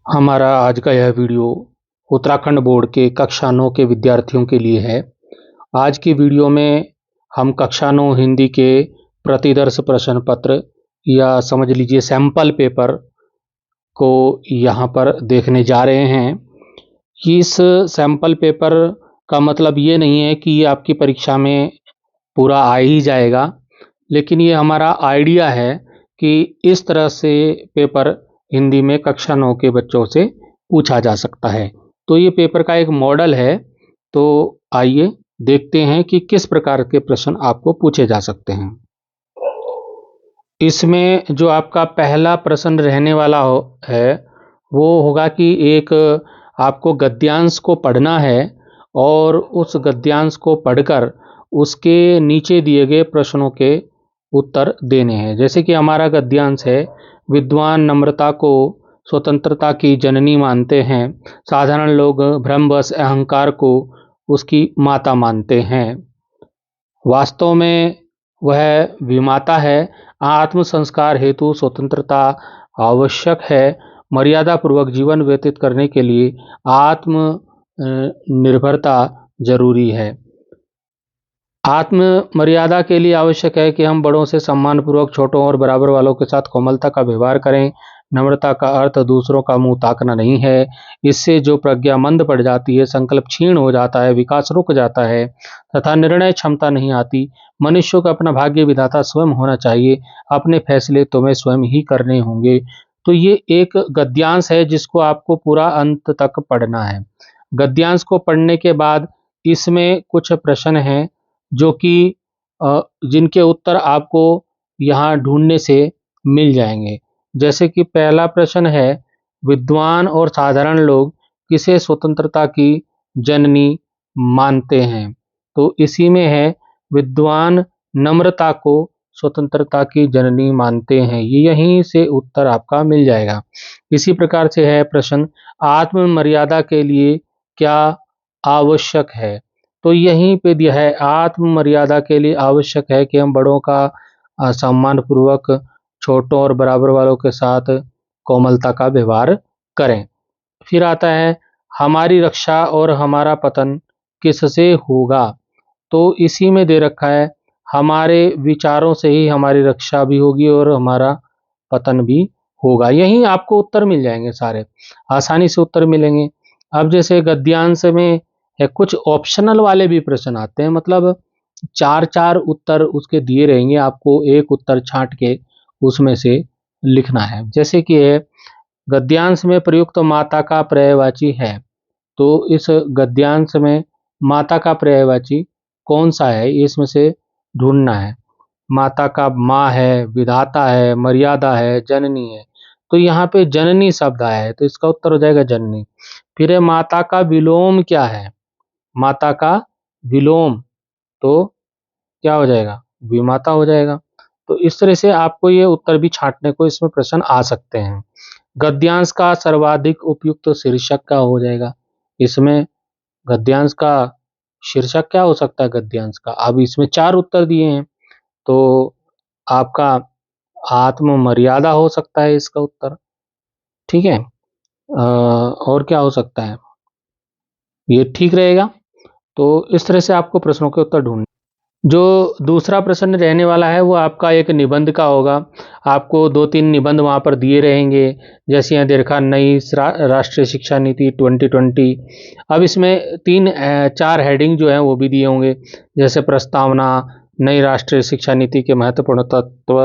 हमारा आज का यह वीडियो उत्तराखंड बोर्ड के कक्षा 9 के विद्यार्थियों के लिए है। आज की वीडियो में हम कक्षा 9 हिंदी के प्रतिदर्श प्रश्न पत्र या समझ लीजिए सैंपल पेपर को यहाँ पर देखने जा रहे हैं। इस सैंपल पेपर का मतलब ये नहीं है कि ये आपकी परीक्षा में पूरा आ ही जाएगा, लेकिन ये हमारा आइडिया है कि इस तरह से पेपर हिंदी में कक्षा 9 के बच्चों से पूछा जा सकता है। तो ये पेपर का एक मॉडल है, तो आइए देखते हैं कि किस प्रकार के प्रश्न आपको पूछे जा सकते हैं। इसमें जो आपका पहला प्रश्न रहने वाला है वो होगा कि एक आपको गद्यांश को पढ़ना है और उस गद्यांश को पढ़कर उसके नीचे दिए गए प्रश्नों के उत्तर देने हैं। जैसे कि हमारा गद्यांश है, विद्वान नम्रता को स्वतंत्रता की जननी मानते हैं, साधारण लोग भ्रमवश अहंकार को उसकी माता मानते हैं। वास्तव में वह विमाता है। आत्म संस्कार हेतु स्वतंत्रता आवश्यक है। मर्यादा पूर्वक जीवन व्यतीत करने के लिए आत्म निर्भरता जरूरी है। आत्म मर्यादा के लिए आवश्यक है कि हम बड़ों से सम्मानपूर्वक, छोटों और बराबर वालों के साथ कोमलता का व्यवहार करें। नम्रता का अर्थ दूसरों का मुंह ताकना नहीं है। इससे जो प्रज्ञा मंद पड़ जाती है, संकल्प क्षीण हो जाता है, विकास रुक जाता है तथा निर्णय क्षमता नहीं आती। मनुष्य को अपना भाग्य विधाता स्वयं होना चाहिए। अपने फैसले तुम्हें स्वयं ही करने होंगे। तो ये एक गद्यांश है जिसको आपको पूरा अंत तक पढ़ना है। गद्यांश को पढ़ने के बाद इसमें कुछ प्रश्न हैं जो कि जिनके उत्तर आपको यहाँ ढूंढने से मिल जाएंगे। जैसे कि पहला प्रश्न है, विद्वान और साधारण लोग किसे स्वतंत्रता की जननी मानते हैं? तो इसी में है, विद्वान नम्रता को स्वतंत्रता की जननी मानते हैं। ये यहीं से उत्तर आपका मिल जाएगा। इसी प्रकार से है प्रश्न, आत्म मर्यादा के लिए क्या आवश्यक है? तो यहीं पे दिया है, आत्म मर्यादा के लिए आवश्यक है कि हम बड़ों का सम्मान पूर्वक, छोटों और बराबर वालों के साथ कोमलता का व्यवहार करें। फिर आता है, हमारी रक्षा और हमारा पतन किससे होगा? तो इसी में दे रखा है, हमारे विचारों से ही हमारी रक्षा भी होगी और हमारा पतन भी होगा। यहीं आपको उत्तर मिल जाएंगे, सारे आसानी से उत्तर मिलेंगे। अब जैसे गद्यांश में है, कुछ ऑप्शनल वाले भी प्रश्न आते हैं, मतलब चार चार उत्तर उसके दिए रहेंगे, आपको एक उत्तर छांट के उसमें से लिखना है। जैसे कि है, गद्यांश में प्रयुक्त माता का पर्यायवाची है। तो इस गद्यांश में माता का पर्यायवाची कौन सा है, इसमें से ढूंढना है। माता का माँ है, विधाता है, मर्यादा है, जननी है। तो यहाँ पे जननी शब्द आया है, तो इसका उत्तर हो जाएगा जननी। फिर है, माता का विलोम क्या है? माता का विलोम तो क्या हो जाएगा? विमाता हो जाएगा। तो इस तरह से आपको ये उत्तर भी छांटने को इसमें प्रश्न आ सकते हैं। गद्यांश का सर्वाधिक उपयुक्त शीर्षक क्या हो जाएगा? इसमें गद्यांश का शीर्षक क्या हो सकता है गद्यांश का? अब इसमें चार उत्तर दिए हैं, तो आपका आत्म मर्यादा हो सकता है इसका उत्तर। ठीक है। और क्या हो सकता है? ये ठीक रहेगा। तो इस तरह से आपको प्रश्नों के उत्तर ढूंढने। जो दूसरा प्रश्न रहने वाला है वो आपका एक निबंध का होगा। आपको 2-3 निबंध वहाँ पर दिए रहेंगे। जैसे यहाँ दे रखा, नई राष्ट्रीय शिक्षा नीति 2020। अब इसमें 3-4 हेडिंग जो है वो भी दिए होंगे, जैसे प्रस्तावना, नई राष्ट्रीय शिक्षा नीति के महत्वपूर्ण तत्व,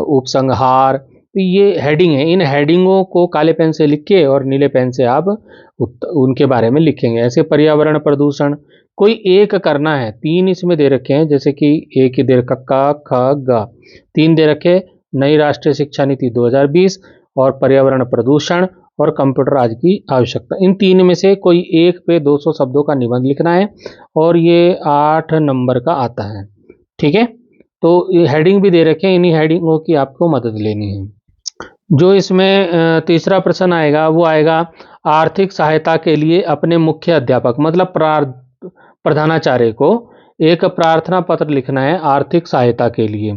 उपसंहार। तो ये हेडिंग है। इन हेडिंगों को काले पेन से लिख के और नीले पेन से आप उनके बारे में लिखेंगे। ऐसे पर्यावरण प्रदूषण, कोई एक करना है। 3 इसमें दे रखे हैं, जैसे कि एक दे रखा क ख ग, 3 दे रखे, नई राष्ट्रीय शिक्षा नीति 2020 और पर्यावरण प्रदूषण और कंप्यूटर आज की आवश्यकता। इन 3 में से कोई एक पे 200 शब्दों का निबंध लिखना है और ये 8 नंबर का आता है। ठीक है। तो ये हेडिंग भी दे रखे हैं, इन्हीं हेडिंगों की आपको मदद लेनी है। जो इसमें तीसरा प्रश्न आएगा वो आएगा, आर्थिक सहायता के लिए अपने मुख्य अध्यापक, मतलब प्रधानाचार्य को एक प्रार्थना पत्र लिखना है आर्थिक सहायता के लिए।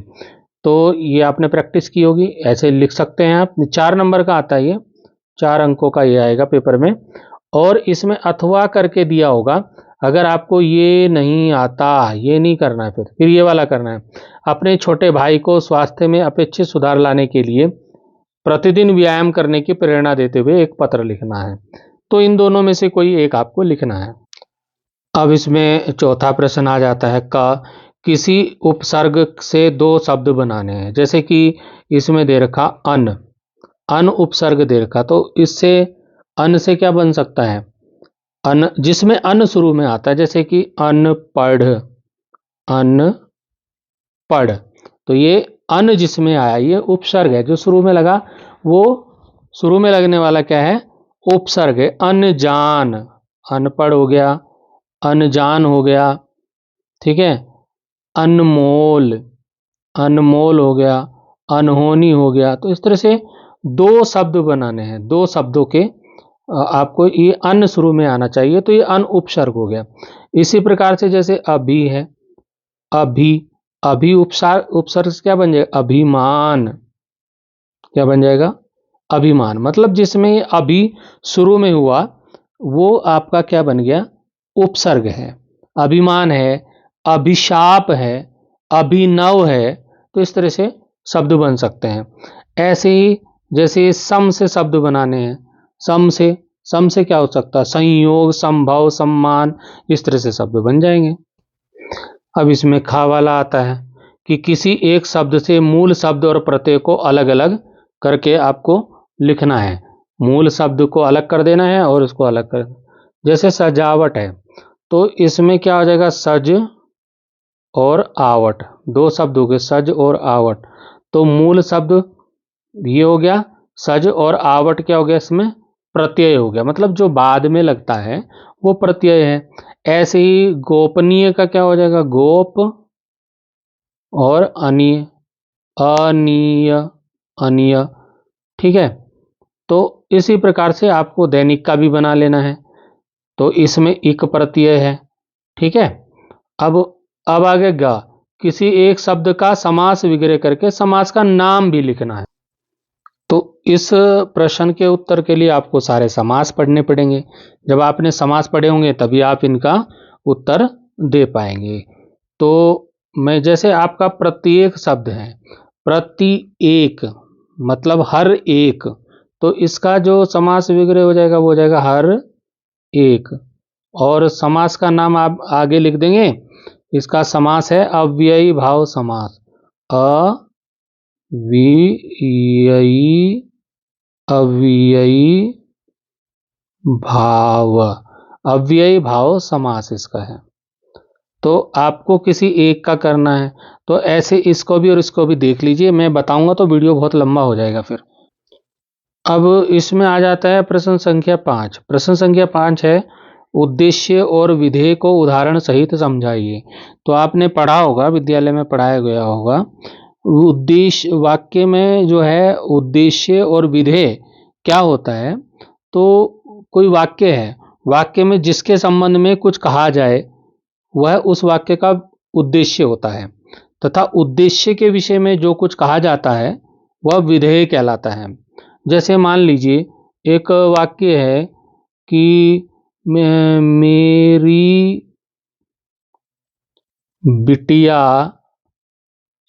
तो ये आपने प्रैक्टिस की होगी, ऐसे लिख सकते हैं आप। 4 नंबर का आता है ये। 4 अंकों का ये आएगा पेपर में। और इसमें अथवा करके दिया होगा। अगर आपको ये नहीं आता, ये नहीं करना है, फिर ये वाला करना है। अपने छोटे भाई को स्वास्थ्य में अपेक्षित सुधार लाने के लिए प्रतिदिन व्यायाम करने की प्रेरणा देते हुए एक पत्र लिखना है। तो इन दोनों में से कोई एक आपको लिखना है। अब इसमें चौथा प्रश्न आ जाता है का किसी उपसर्ग से 2 शब्द बनाने हैं। जैसे कि इसमें दे रखा अन, अन उपसर्ग दे रखा, तो इससे अन से क्या बन सकता है? अन, जिसमें अन शुरू में आता है, जैसे कि अनपढ़, अनपढ़। तो ये अन जिसमें आया ये उपसर्ग है, जो शुरू में लगा वो शुरू में लगने वाला क्या है? उपसर्ग है। अनजान, अनपढ़ हो गया, अनजान हो गया, ठीक है। अनमोल, अनमोल हो गया, अनहोनी हो गया। तो इस तरह से 2 शब्द बनाने हैं, 2 शब्दों के आपको ये अन शुरू में आना चाहिए, तो ये अन उपसर्ग हो गया। इसी प्रकार से जैसे अभी है, अभी, अभी उपसर्ग से क्या बन जाएगा? अभिमान, क्या बन जाएगा? अभिमान। मतलब जिसमें अभी शुरू में हुआ वो आपका क्या बन गया? उपसर्ग है। अभिमान है, अभिशाप है, अभिनव है। तो इस तरह से शब्द बन सकते हैं। ऐसे ही जैसे सम से शब्द बनाने हैं, सम से क्या हो सकता है? संयोग, संभव, सम्मान, इस तरह से शब्द बन जाएंगे। अब इसमें खा वाला आता है कि किसी एक शब्द से मूल शब्द और प्रत्यय को अलग अलग करके आपको लिखना है। मूल शब्द को अलग कर देना है और उसको अलग कर, जैसे सजावट है तो इसमें क्या हो जाएगा? सज और आवट, 2 शब्द हो गए, सज और आवट। तो मूल शब्द ये हो गया, सज, और आवट क्या हो गया? इसमें प्रत्यय हो गया, मतलब जो बाद में लगता है वो प्रत्यय है। ऐसे ही गोपनीय का क्या हो जाएगा? गोप और अनीय, अनीय, अनीय, ठीक है। तो इसी प्रकार से आपको दैनिक का भी बना लेना है। तो इसमें इक प्रत्यय है, ठीक है। अब आगे गा, किसी एक शब्द का समास विग्रह करके समास का नाम भी लिखना है। तो इस प्रश्न के उत्तर के लिए आपको सारे समास पढ़ने पड़ेंगे। जब आपने समास पढ़े होंगे तभी आप इनका उत्तर दे पाएंगे। तो मैं जैसे आपका प्रत्येक शब्द है, प्रति एक मतलब हर एक, तो इसका जो समास विग्रह हो जाएगा वो हो जाएगा हर एक। और समास का नाम आप आगे लिख देंगे। इसका समास है अव्ययी भाव समास, अव्ययी, अव्ययी भाव, अव्ययी भाव समास इसका है। तो आपको किसी एक का करना है, तो ऐसे इसको भी और इसको भी देख लीजिए। मैं बताऊंगा तो वीडियो बहुत लंबा हो जाएगा फिर। अब इसमें आ जाता है प्रश्न संख्या 5। प्रश्न संख्या 5 है उद्देश्य और विधेय को उदाहरण सहित समझाइए। तो आपने पढ़ा होगा, विद्यालय में पढ़ाया गया होगा, उद्देश्य वाक्य में जो है उद्देश्य और विधेय क्या होता है। तो कोई वाक्य है, वाक्य में जिसके संबंध में कुछ कहा जाए वह उस वाक्य का उद्देश्य होता है, तथा उद्देश्य के विषय में जो कुछ कहा जाता है वह विधेय कहलाता है। जैसे मान लीजिए एक वाक्य है कि मेरी बिटिया,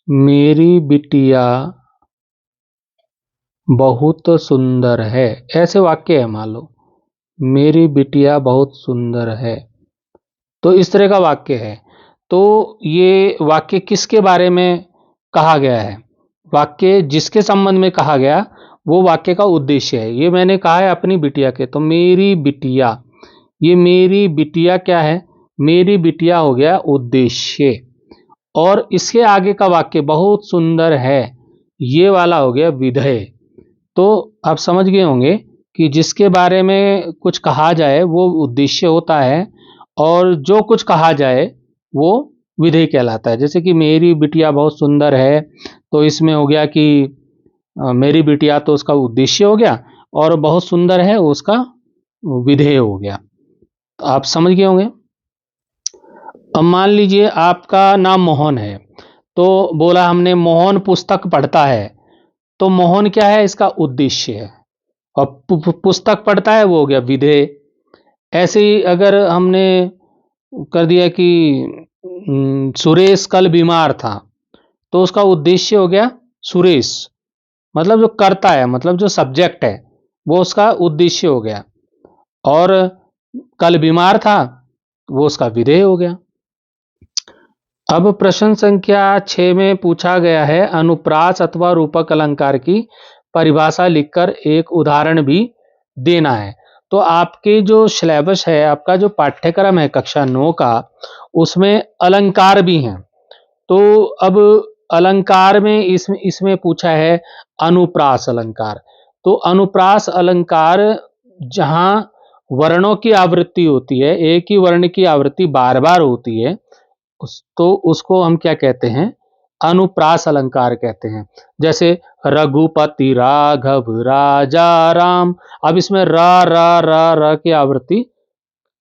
मेरी बिटिया बहुत सुंदर है, ऐसे वाक्य है। मान लो मेरी बिटिया बहुत सुंदर है, तो इस तरह का वाक्य है। तो ये वाक्य किसके बारे में कहा गया है? वाक्य जिसके संबंध में कहा गया वो वाक्य का उद्देश्य है। ये मैंने कहा है अपनी बिटिया के, तो मेरी बिटिया, ये मेरी बिटिया क्या है? मेरी बिटिया हो गया उद्देश्य। और इसके आगे का वाक्य बहुत सुंदर है, ये वाला हो गया विधेय। तो आप समझ गए होंगे कि जिसके बारे में कुछ कहा जाए वो उद्देश्य होता है, और जो कुछ कहा जाए वो विधेय कहलाता है। जैसे कि मेरी बिटिया बहुत सुंदर है, तो इसमें हो गया कि मेरी बिटिया तो उसका उद्देश्य हो गया, और बहुत सुंदर है उसका विधेय हो गया। तो आप समझ गए होंगे। अब मान लीजिए आपका नाम मोहन है, तो बोला हमने मोहन पुस्तक पढ़ता है, तो मोहन क्या है? इसका उद्देश्य है। और पुस्तक पढ़ता है वो हो गया विधेय। ऐसे ही अगर हमने कर दिया कि सुरेश कल बीमार था, तो उसका उद्देश्य हो गया सुरेश, मतलब जो करता है, मतलब जो सब्जेक्ट है वो उसका उद्देश्य हो गया। और कल बीमार था, वो उसका विधेय हो गया। अब प्रश्न संख्या 6 में पूछा गया है, अनुप्रास अथवा रूपक अलंकार की परिभाषा लिखकर एक उदाहरण भी देना है। तो आपके जो सिलेबस है, आपका जो पाठ्यक्रम है कक्षा 9 का, उसमें अलंकार भी हैं। तो अब अलंकार में इसमें इसमें पूछा है अनुप्रास अलंकार। तो अनुप्रास अलंकार जहां वर्णों की आवृत्ति होती है, एक ही वर्ण की आवृत्ति बार बार होती है, तो उसको हम क्या कहते हैं, अनुप्रास अलंकार कहते हैं। जैसे रघुपति राघव राजा राम, अब इसमें र की आवृत्ति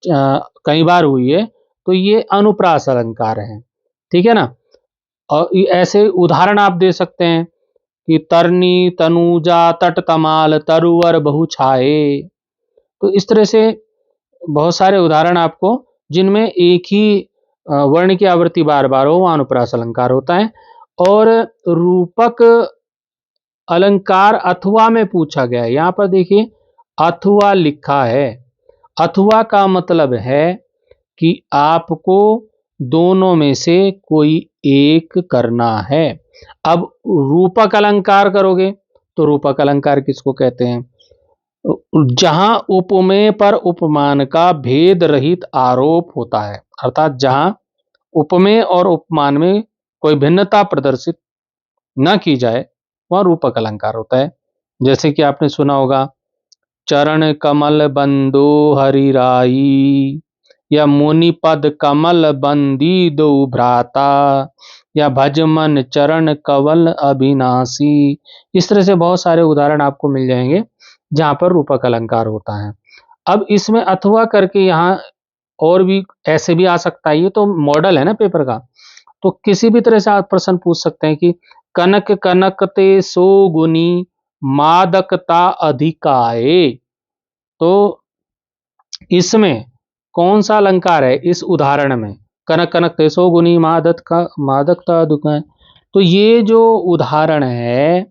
कई बार हुई है, तो ये अनुप्रास अलंकार है। ठीक है ना। और ऐसे उदाहरण आप दे सकते हैं कि तरनी तनुजा तट तमाल तरुवर बहु छाए। तो इस तरह से बहुत सारे उदाहरण आपको, जिनमें एक ही वर्ण की आवृत्ति बार बार हो, वह अनुप्रास अलंकार होता है। और रूपक अलंकार अथवा में पूछा गया है। यहां पर देखिए अथवा लिखा है। अथवा का मतलब है कि आपको दोनों में से कोई एक करना है। अब रूपक अलंकार करोगे तो रूपक अलंकार किसको कहते हैं, जहां उपमेय पर उपमान का भेद रहित आरोप होता है, अर्थात जहां उपमेय और उपमान में कोई भिन्नता प्रदर्शित न की जाए, वह रूपक अलंकार होता है। जैसे कि आपने सुना होगा, चरण कमल बंदो हरिराई, या मुनि पद कमल बंदी दो भ्राता, या भज मन चरण कवल अविनाशी। इस तरह से बहुत सारे उदाहरण आपको मिल जाएंगे जहां पर रूपक अलंकार होता है। अब इसमें अथवा करके यहाँ और भी ऐसे भी आ सकता है, ये तो मॉडल है ना पेपर का, तो किसी भी तरह से आप प्रश्न पूछ सकते हैं कि कनक कनकते सो गुनी मादकता अधिकाए। तो इसमें कौन सा अलंकार है इस उदाहरण में, कनक कनक तेसो गुनी मादक का मादकता अधिकाए। तो ये जो उदाहरण है,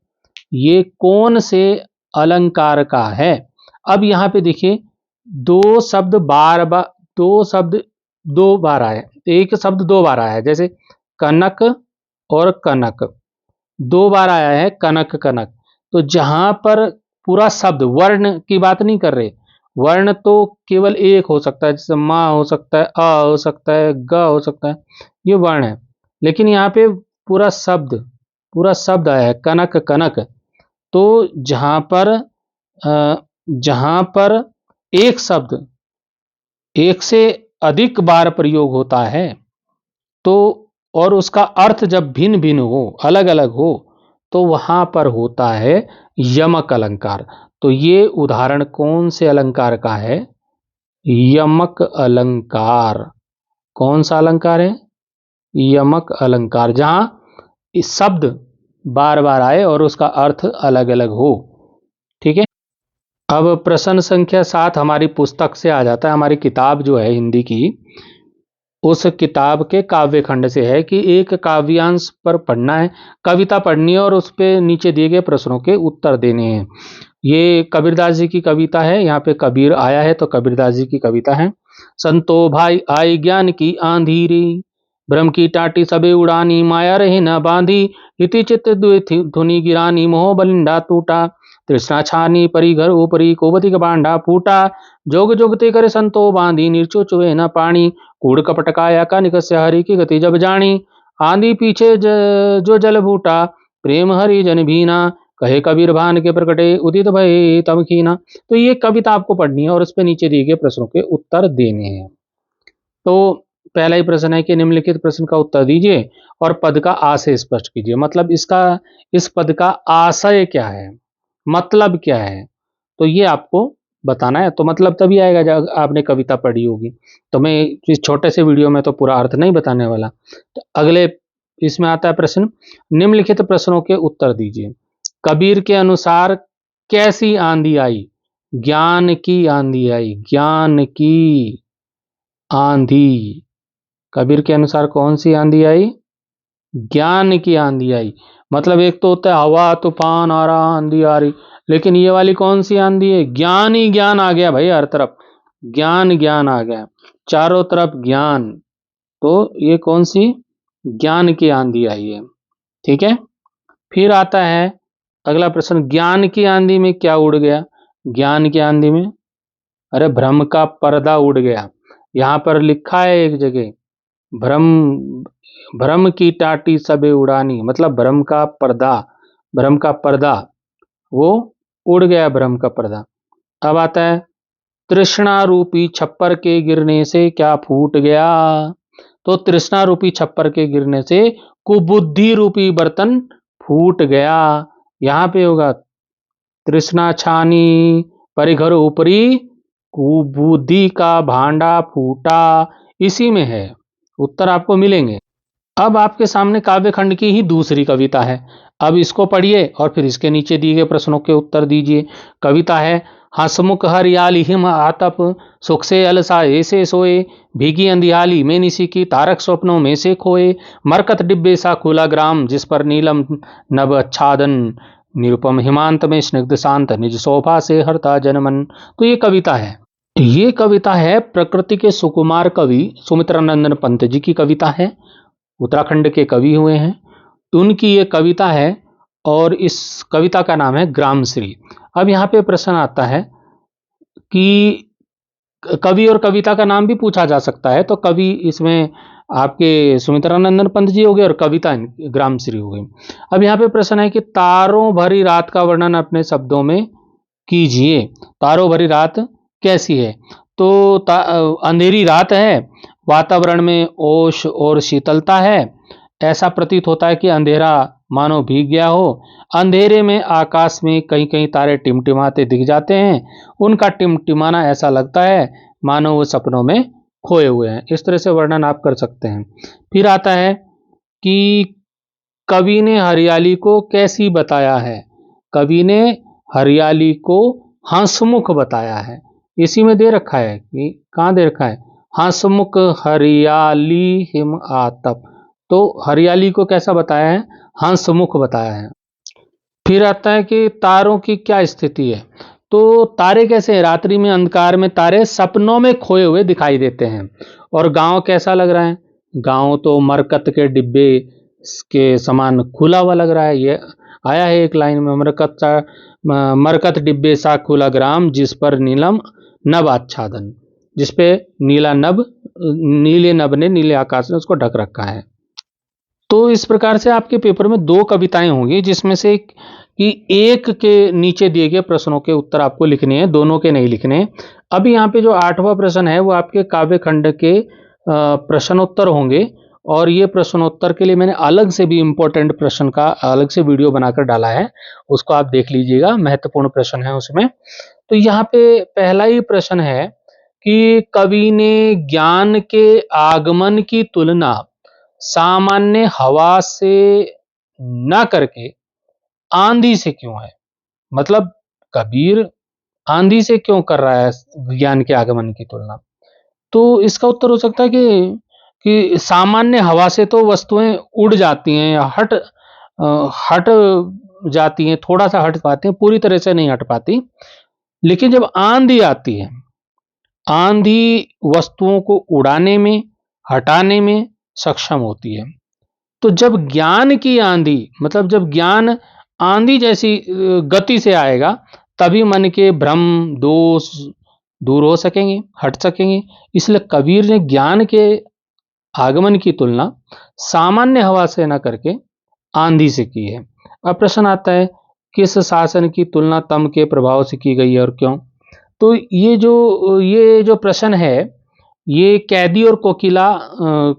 ये कौन से अलंकार का है। अब यहां पे देखिए दो शब्द बार बार, दो शब्द दो बार आए, एक शब्द दो बार आया है। जैसे कनक और कनक दो बार आया है, कनक कनक। तो जहां पर पूरा शब्द, वर्ण की बात नहीं कर रहे, वर्ण तो केवल एक हो सकता है, जैसे माँ हो सकता है, अ हो सकता है, ग हो सकता है, ये वर्ण है। लेकिन यहाँ पे पूरा शब्द, पूरा शब्द आया है कनक कनक। तो जहां पर एक शब्द एक से अधिक बार प्रयोग होता है, तो और उसका अर्थ जब भिन्न भिन्न हो, अलग अलग हो, तो वहां पर होता है यमक अलंकार। तो ये उदाहरण कौन से अलंकार का है, यमक अलंकार। कौन सा अलंकार है, यमक अलंकार, जहां इस शब्द बार बार आए और उसका अर्थ अलग अलग हो। ठीक है। अब प्रश्न संख्या 7 हमारी पुस्तक से आ जाता है। हमारी किताब जो है हिंदी की, उस किताब के काव्य खंड से है कि एक काव्यांश पर पढ़ना है, कविता पढ़नी है और उस पे नीचे दिए गए प्रश्नों के उत्तर देने हैं। ये कबीरदास जी की कविता है। यहाँ पे कबीर आया है तो कबीरदास जी की कविता है। संतो भाई आई ज्ञान की आंधीरी, भ्रम की टाटी सबे उड़ानी, माया रही न बांधी, इति चित्त धुनि गिरानी, मोह बलिंडा टूटा, तृष्णा छानी परी घर ऊपरी, कोबती का बांडा फूटा, जोग जोगते करे संतो बांधी, निर्चो चुए न पानी, कूड़ कपटकाया का निकस्य हरि की गति जब जानी, आंधी पीछे जो जल भूटा, प्रेम हरि जन भीना, कहे कबीर भान के प्रकटे उदित भय तब कीना। तो ये कविता आपको पढ़नी है और उस पे नीचे दिए गए प्रश्नों के उत्तर देने हैं। तो पहला ही प्रश्न है कि निम्नलिखित प्रश्न का उत्तर दीजिए और पद का आशय स्पष्ट कीजिए। मतलब इसका, इस पद का आशय क्या है, मतलब क्या है, तो ये आपको बताना है। तो मतलब तभी आएगा जब आपने कविता पढ़ी होगी। तो मैं इस छोटे से वीडियो में तो पूरा अर्थ नहीं बताने वाला। तो अगले इसमें आता है प्रश्न, निम्नलिखित प्रश्नों के उत्तर दीजिए। कबीर के अनुसार कैसी आंधी आई, ज्ञान की आंधी आई, ज्ञान की आंधी। कबीर के अनुसार कौन सी आंधी आई? ज्ञान की आंधी आई। मतलब एक तो होता है हवा तूफान आ रहा, आंधी आ रही, लेकिन ये वाली कौन सी आंधी है? ज्ञान ही ज्ञान आ गया भाई, हर तरफ ज्ञान ज्ञान आ गया, चारों तरफ ज्ञान। तो ये कौन सी? ज्ञान की आंधी आई है। ठीक है। फिर आता है अगला प्रश्न, ज्ञान की आंधी में क्या उड़ गया? ज्ञान की आंधी में, अरे भ्रम का पर्दा उड़ गया। यहां पर लिखा है एक जगह, भ्रम, भ्रम की टाटी सबे उड़ानी, मतलब भ्रम का पर्दा, भ्रम का पर्दा वो उड़ गया, भ्रम का पर्दा। अब आता है, तृष्णा रूपी छप्पर के गिरने से क्या फूट गया? तो तृष्णा रूपी छप्पर के गिरने से कुबुद्धि रूपी बर्तन फूट गया। यहां पे होगा, तृष्णा छानी परिघर ऊपरी, कुबुद्धि का भांडा फूटा। इसी में है, उत्तर आपको मिलेंगे। अब आपके सामने काव्यखंड की ही दूसरी कविता है। अब इसको पढ़िए और फिर इसके नीचे दिए गए प्रश्नों के उत्तर दीजिए। कविता है, हंसमुख हरियाली हिम आतप, सुख से अलसा ऐसे सोए, भीगी अंधियाली में निशी की तारक स्वप्नों में से खोए, मरकत डिब्बे सा खुला ग्राम जिस पर नीलम नभ आच्छादन, निरुपम हिमांत में स्निग्ध शांत निज शोभा से हरता जनमन। तो ये कविता है, ये कविता है प्रकृति के सुकुमार कवि सुमित्रानंदन पंत जी की कविता है। उत्तराखंड के कवि हुए हैं, उनकी ये कविता है और इस कविता का नाम है ग्रामश्री। अब यहाँ पे प्रश्न आता है कि कवि और कविता का नाम भी पूछा जा सकता है, तो कवि इसमें आपके सुमित्रानंदन पंत जी हो गए और कविता ग्रामश्री हो गई। अब यहाँ पे प्रश्न है कि तारों भरी रात का वर्णन अपने शब्दों में कीजिए। तारों भरी रात कैसी है? तो अंधेरी रात है, वातावरण में ओश और शीतलता है, ऐसा प्रतीत होता है कि अंधेरा मानो भीग गया हो। अंधेरे में आकाश में कहीं कहीं तारे टिमटिमाते दिख जाते हैं, उनका टिमटिमाना ऐसा लगता है मानो वो सपनों में खोए हुए हैं। इस तरह से वर्णन आप कर सकते हैं। फिर आता है कि कवि ने हरियाली को कैसी बताया है? कवि ने हरियाली को हंसमुख बताया है। इसी में दे रखा है कि कहाँ दे रखा है, हंसमुख हरियाली हिम आतप। तो हरियाली को कैसा बताया है? हंसमुख बताया है। फिर आता है कि तारों की क्या स्थिति है? तो तारे कैसे हैं? रात्रि में अंधकार में तारे सपनों में खोए हुए दिखाई देते हैं। और गांव कैसा लग रहा है? गांव तो मरकत के डिब्बे के समान खुला हुआ लग रहा है। ये आया है एक लाइन में, मरकत डिब्बे सा खुला ग्राम जिस पर नीलम नभ आच्छादन, जिसपे नीला नभ, नीले नभ ने, नीले आकाश ने उसको ढक रखा है। तो इस प्रकार से आपके पेपर में दो कविताएं होंगी, जिसमें से कि एक के नीचे दिए गए प्रश्नों के उत्तर आपको लिखने हैं, दोनों के नहीं लिखने हैं। अभी यहाँ पे जो 8वां प्रश्न है वो आपके काव्य खंड के प्रश्नोत्तर होंगे, और ये प्रश्नोत्तर के लिए मैंने अलग से भी इम्पोर्टेंट प्रश्न का अलग से वीडियो बनाकर डाला है, उसको आप देख लीजिएगा, महत्वपूर्ण प्रश्न है उसमें। तो यहाँ पे पहला ही प्रश्न है कि कवि ने ज्ञान के आगमन की तुलना सामान्य हवा से न करके आंधी से क्यों है? मतलब कबीर आंधी से क्यों कर रहा है ज्ञान के आगमन की तुलना? तो इसका उत्तर हो सकता है कि सामान्य हवा से तो वस्तुएं उड़ जाती हैं या हट जाती हैं, थोड़ा सा हट पाती हैं, पूरी तरह से नहीं हट पाती। लेकिन जब आंधी आती है, आंधी वस्तुओं को उड़ाने में, हटाने में सक्षम होती है। तो जब ज्ञान की आंधी, मतलब जब ज्ञान आंधी जैसी गति से आएगा, तभी मन के भ्रम दोष दूर हो सकेंगे, हट सकेंगे। इसलिए कबीर ने ज्ञान के आगमन की तुलना सामान्य हवा से न करके आंधी से की है। अब प्रश्न आता है, किस शासन की तुलना तम के प्रभाव से की गई है और क्यों? तो ये जो प्रश्न है, ये कैदी और कोकिला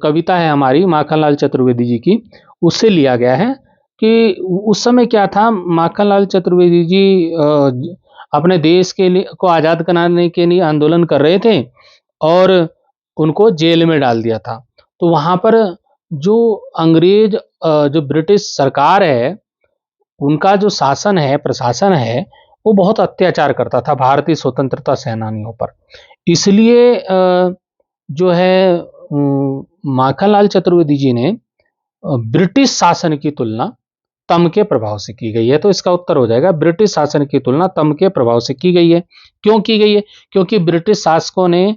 कविता है हमारी माखनलाल चतुर्वेदी जी की, उससे लिया गया है। कि उस समय क्या था, माखनलाल चतुर्वेदी जी अपने देश के लिए को आज़ाद कराने के लिए आंदोलन कर रहे थे और उनको जेल में डाल दिया था। तो वहाँ पर जो अंग्रेज, जो ब्रिटिश सरकार है, उनका जो शासन है, प्रशासन है, वो बहुत अत्याचार करता था भारतीय स्वतंत्रता सेनानियों पर। इसलिए जो है माखनलाल चतुर्वेदी जी ने ब्रिटिश शासन की तुलना तम के प्रभाव से की गई है। तो इसका उत्तर हो जाएगा ब्रिटिश शासन की तुलना तम के प्रभाव से की गई है। क्यों की गई है? क्योंकि ब्रिटिश शासकों ने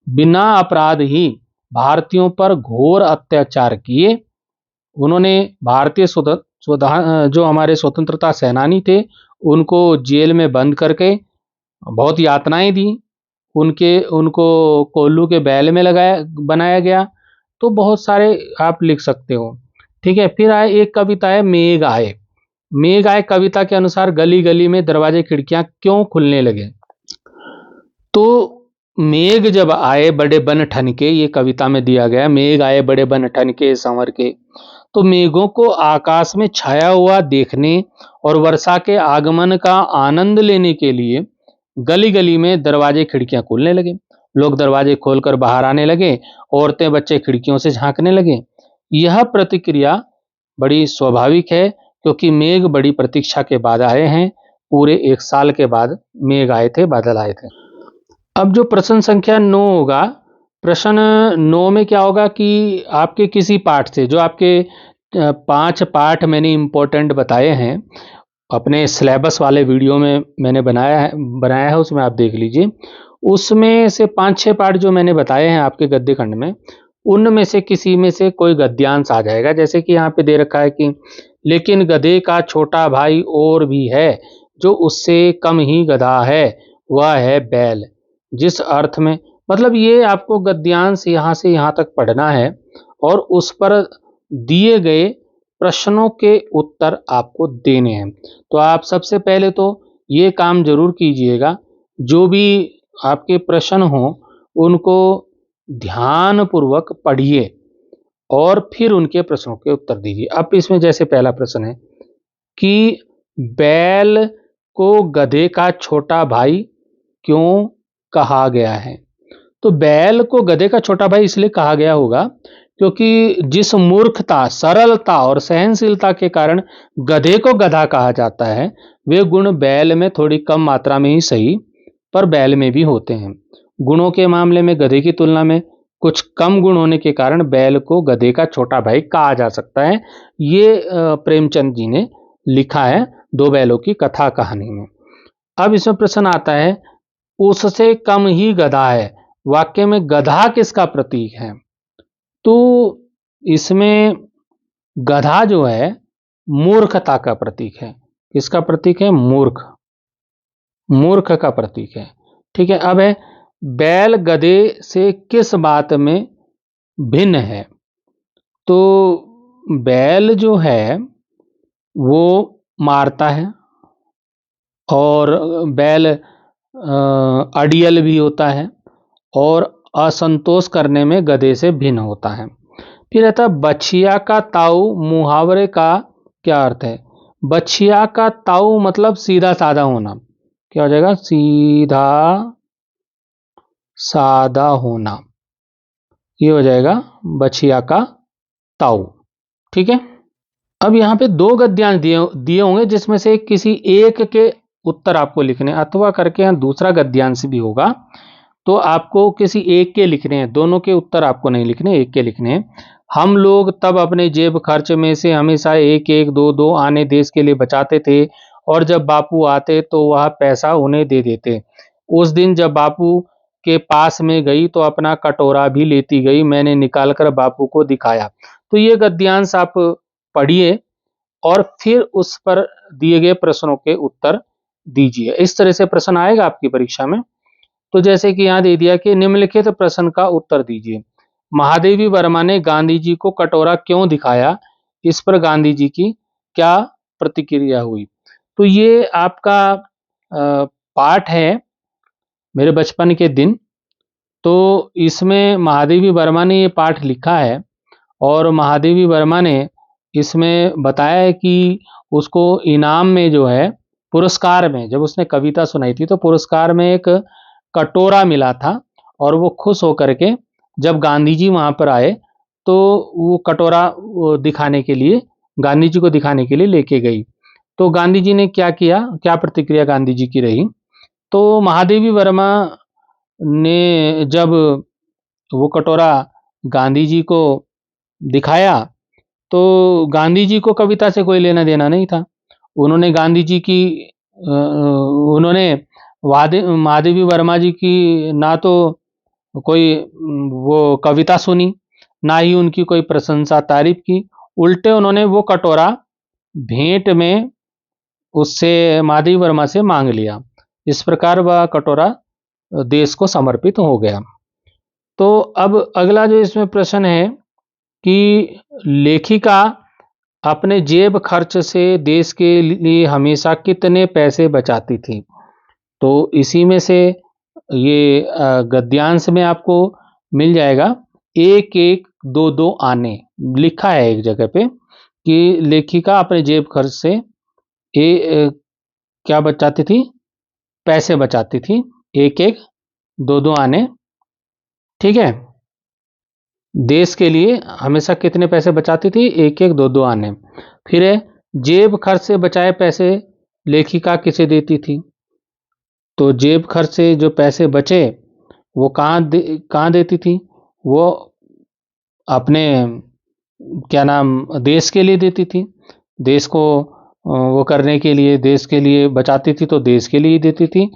बिना अपराध ही भारतीयों पर घोर अत्याचार किए। उन्होंने भारतीय जो हमारे स्वतंत्रता सेनानी थे उनको जेल में बंद करके बहुत यातनाएं दी। उनको कोल्लू के बैल में बनाया गया। तो बहुत सारे आप लिख सकते हो। ठीक है, फिर आए एक कविता है मेघ आए। मेघ आए कविता के अनुसार गली गली में दरवाजे खिड़कियां क्यों खुलने लगे? तो मेघ जब आए बड़े बन ठन के, ये कविता में दिया गया, मेघ आए बड़े बन ठन के संवर के। तो मेघों को आकाश में छाया हुआ देखने और वर्षा के आगमन का आनंद लेने के लिए गली गली में दरवाजे खिड़कियां खुलने लगे। लोग दरवाजे खोलकर बाहर आने लगे, औरतें बच्चे खिड़कियों से झांकने लगे। यह प्रतिक्रिया बड़ी स्वाभाविक है क्योंकि मेघ बड़ी प्रतीक्षा के बाद आए हैं। पूरे 1 साल के बाद मेघ आए थे, बादल आए थे। अब जो प्रश्न संख्या 9 होगा, प्रश्न 9 में क्या होगा कि आपके किसी पाठ से, जो आपके 5 पाठ मैंने इंपॉर्टेंट बताए हैं अपने सिलेबस वाले वीडियो में मैंने बनाया है, उसमें आप देख लीजिए। उसमें से 5-6 पाठ जो मैंने बताए हैं आपके गद्य खंड में, उनमें से किसी में से कोई गद्यांश आ जाएगा। जैसे कि यहाँ पे दे रखा है कि लेकिन गधे का छोटा भाई और भी है जो उससे कम ही गधा है, वह है बैल। जिस अर्थ में, मतलब ये आपको गद्यांश यहाँ से यहाँ तक पढ़ना है और उस पर दिए गए प्रश्नों के उत्तर आपको देने हैं। तो आप सबसे पहले तो ये काम जरूर कीजिएगा, जो भी आपके प्रश्न हो उनको ध्यानपूर्वक पढ़िए और फिर उनके प्रश्नों के उत्तर दीजिए। अब इसमें जैसे पहला प्रश्न है कि बैल को गधे का छोटा भाई क्यों कहा गया है? तो बैल को गधे का छोटा भाई इसलिए कहा गया होगा क्योंकि जिस मूर्खता, सरलता और सहनशीलता के कारण गधे को गधा कहा जाता है, वे गुण बैल में थोड़ी कम मात्रा में ही सही, पर बैल में भी होते हैं। गुणों के मामले में गधे की तुलना में कुछ कम गुण होने के कारण बैल को गधे का छोटा भाई कहा जा सकता है। ये प्रेमचंद जी ने लिखा है दो बैलों की कथा कहानी में। अब इसमें प्रश्न आता है, उससे कम ही गधा है, वाक्य में गधा किसका प्रतीक है? तो इसमें गधा जो है मूर्खता का प्रतीक है। किसका प्रतीक है? मूर्ख, मूर्ख का प्रतीक है। ठीक है, अब है बैल गधे से किस बात में भिन्न है? तो बैल जो है वो मारता है और बैल अड़ियल भी होता है और असंतोष करने में गधे से भिन्न होता है। फिर रहता है बछिया का ताऊ मुहावरे का क्या अर्थ है? बछिया का ताऊ मतलब सीधा साधा होना। क्या हो जाएगा? सीधा सादा होना, ये हो जाएगा बछिया का ताऊ। ठीक है, अब यहाँ पे 2 गद्यांश दिए होंगे जिसमें से किसी एक के उत्तर आपको लिखने, अथवा करके यहाँ दूसरा गद्यांश भी होगा तो आपको किसी एक के लिखने हैं, दोनों के उत्तर आपको नहीं लिखने, एक के लिखने हैं। हम लोग तब अपने जेब खर्च में से हमेशा 1-1, 2-2 आने देश के लिए बचाते थे और जब बापू आते तो वह पैसा उन्हें दे देते। उस दिन जब बापू के पास में गई तो अपना कटोरा भी लेती गई, मैंने निकालकर बापू को दिखाया। तो ये गद्यांश आप पढ़िए और फिर उस पर दिए गए प्रश्नों के उत्तर दीजिए। इस तरह से प्रश्न आएगा आपकी परीक्षा में। तो जैसे कि यहाँ दे दिया कि निम्नलिखित प्रश्न का उत्तर दीजिए। महादेवी वर्मा ने गांधी जी को कटोरा क्यों दिखाया? इस पर गांधी जी की क्या प्रतिक्रिया हुई? तो ये आपका पाठ है मेरे बचपन के दिन। तो इसमें महादेवी वर्मा ने ये पाठ लिखा है और महादेवी वर्मा ने इसमें बताया है कि उसको इनाम में जो है, पुरस्कार में, जब उसने कविता सुनाई थी तो पुरस्कार में एक कटोरा मिला था और वो खुश होकर के जब गांधी जी वहां पर आए तो वो कटोरा दिखाने के लिए, गांधी जी को दिखाने के लिए लेके गई। तो गांधी जी ने क्या किया, क्या प्रतिक्रिया गांधी जी की रही? तो महादेवी वर्मा ने जब वो कटोरा गांधी जी को दिखाया, तो गांधी जी को कविता से कोई लेना देना नहीं था। उन्होंने गांधी जी की उन्होंने वादे महादेवी वर्मा जी की ना तो कोई वो कविता सुनी, ना ही उनकी कोई प्रशंसा तारीफ की। उल्टे उन्होंने वो कटोरा भेंट में उससे महादेवी वर्मा से मांग लिया। इस प्रकार वह कटोरा देश को समर्पित हो गया। तो अब अगला जो इसमें प्रश्न है कि लेखिका अपने जेब खर्च से देश के लिए हमेशा कितने पैसे बचाती थी? तो इसी में से ये गद्यांश में आपको मिल जाएगा, एक एक दो दो आने लिखा है एक जगह पे कि लेखिका अपने जेब खर्च से क्या बचाती थी? पैसे बचाती थी, एक एक दो दो आने। ठीक है, देश के लिए हमेशा कितने पैसे बचाती थी? एक एक दो दो आने। फिर है, जेब खर्च से बचाए पैसे लेखिका किसे देती थी? तो जेब खर्च से जो पैसे बचे वो कहाँ देती थी? वो अपने क्या नाम देश के लिए देती थी। देश को वो करने के लिए, देश के लिए बचाती थी तो देश के लिए ही देती थी।